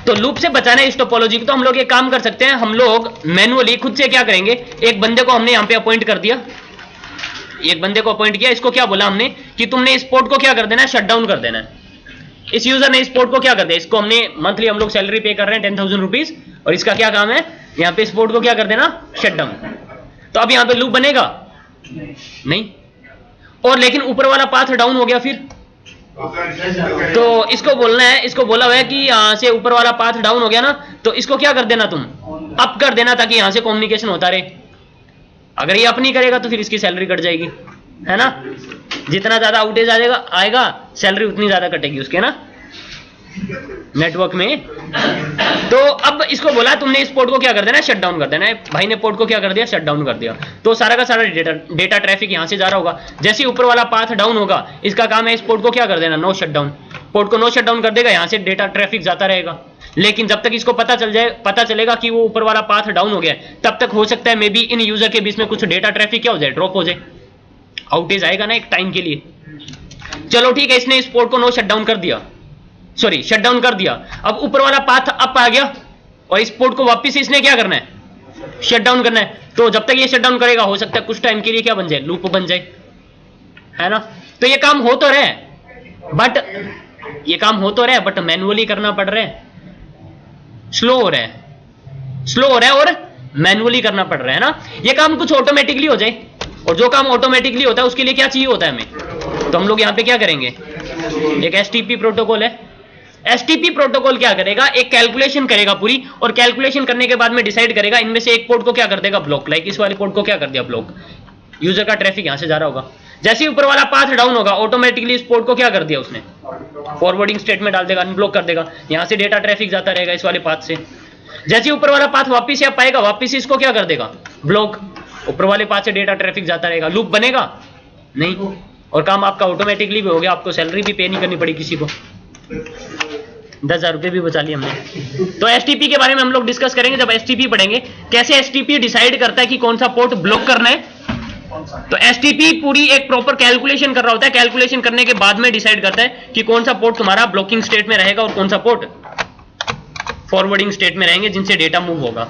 तो लूप से बचाना है इस टोपोलॉजी को। तो हम लोग ये काम कर सकते हैं, हम लोग मैन्युअली खुद से क्या करेंगे, एक बंदे को हमने यहाँ पे अपॉइंट कर दिया, एक बंदे को अपॉइंट किया, इसको क्या बोला हमने कि तुमने इस पोर्ट को क्या कर देना है शट डाउन कर देना है। इस यूजर ने इस पोर्ट को क्या कर दिया, इसको हमने मंथली हम लोग सैलरी पे कर रहे हैं 10,000 रुपीज और इसका क्या काम है यहाँ पे इस पोर्ट को क्या कर देना शट डाउन। तो अब यहाँ पे लूप बनेगा नहीं, और लेकिन ऊपर वाला पाथ डाउन हो गया फिर तो इसको बोलना है, इसको बोला हुआ है कि यहाँ से ऊपर वाला पाथ डाउन हो गया ना तो इसको क्या कर देना तुम अप कर देना ताकि यहाँ से कम्युनिकेशन होता रहे। अगर ये अप नहीं करेगा तो फिर इसकी सैलरी कट जाएगी, है ना। जितना ज्यादा आउटेज आएगा सैलरी उतनी ज्यादा कटेगी उसके ना नेटवर्क में। तो अब इसको बोला तुमने इस पोर्ट को क्या कर देना है शट डाउन कर देना है। भाई ने पोर्ट को क्या कर दिया शट डाउन कर दिया। तो सारा का सारा डेटा ट्रैफिक यहाँ से जा रहा होगा। जैसे ही ऊपर वाला पाथ डाउन होगा इसका काम है इस पोर्ट को क्या कर देना नो शट डाउन। पोर्ट को नो शट डाउन कर देगा, यहाँ से डेटा ट्रैफिक जाता रहेगा। लेकिन जब तक इसको पता चलेगा कि वो ऊपर वाला पाथ डाउन हो गया तब तक हो सकता है मे बी इन यूजर के बीच में कुछ डेटा ट्रैफिक क्या हो जाए ड्रॉप हो जाए, आउटेज आएगा ना एक टाइम के लिए। चलो ठीक है, इसने इस पोर्ट को नो शट डाउन कर दिया, सॉरी शट डाउन कर दिया। अब ऊपर वाला पाथ अप आ गया और इस पोर्ट को वापस इसने क्या करना है शट डाउन करना है। तो जब तक ये शट डाउन करेगा हो सकता है कुछ टाइम के लिए क्या बन जाए लूप बन जाए, है ना। तो ये काम हो तो रहा है बट मैनुअली करना पड़ रहा है, स्लो हो रहा है और मैनुअली करना पड़ रहा है ना। ये काम कुछ ऑटोमेटिकली हो जाए, और जो काम ऑटोमेटिकली होता है उसके लिए क्या चाहिए होता है हमें। तो हम लोग यहाँ पे क्या करेंगे, एक एसटीपी प्रोटोकॉल है। एसटीपी प्रोटोकॉल क्या करेगा, एक कैलकुलेशन करेगा पूरी, और कैलकुलेशन करने के बाद में डिसाइड करेगा इनमें से एक पोर्ट को क्या कर देगा ब्लॉक। लाइक इस वाले पोर्ट को क्या कर दिया ब्लॉक, यूजर का ट्रैफिक यहां से जा रहा होगा। जैसे ही ऊपर वाला पाथ डाउन होगा ऑटोमेटिकली इस पोर्ट को क्या कर दिया उसने फॉरवर्डिंग स्टेटमेंट डाल देगा, अनब्लॉक कर देगा। यहां से डेटा ट्रैफिक जाता रहेगा इस वाले पाथ से। जैसे ही ऊपर वाला पाथ वापिस आ पाएगा वापिस इसको क्या कर देगा ब्लॉक। ऊपर वाले पाथ से डेटा ट्रैफिक जाता रहेगा, लूप बनेगा नहीं, और काम आपका ऑटोमेटिकली भी हो गया। आपको सैलरी भी पे नहीं करनी पड़ी किसी को, 10,000 रुपए भी बचा लिए हमने। तो एसटीपी के बारे में हम लोग डिस्कस करेंगे जब एसटीपी पढ़ेंगे, कैसे एसटीपी डिसाइड करता है कि कौन सा पोर्ट ब्लॉक करना है। तो एसटीपी पूरी एक प्रॉपर कैलकुलेशन कर रहा होता है। कैलकुलेशन करने के बाद में डिसाइड करता है कि कौन सा पोर्ट तुम्हारा ब्लॉकिंग स्टेट में रहेगा और कौन सा पोर्ट फॉरवर्डिंग स्टेट में रहेंगे जिनसे डेटा मूव होगा।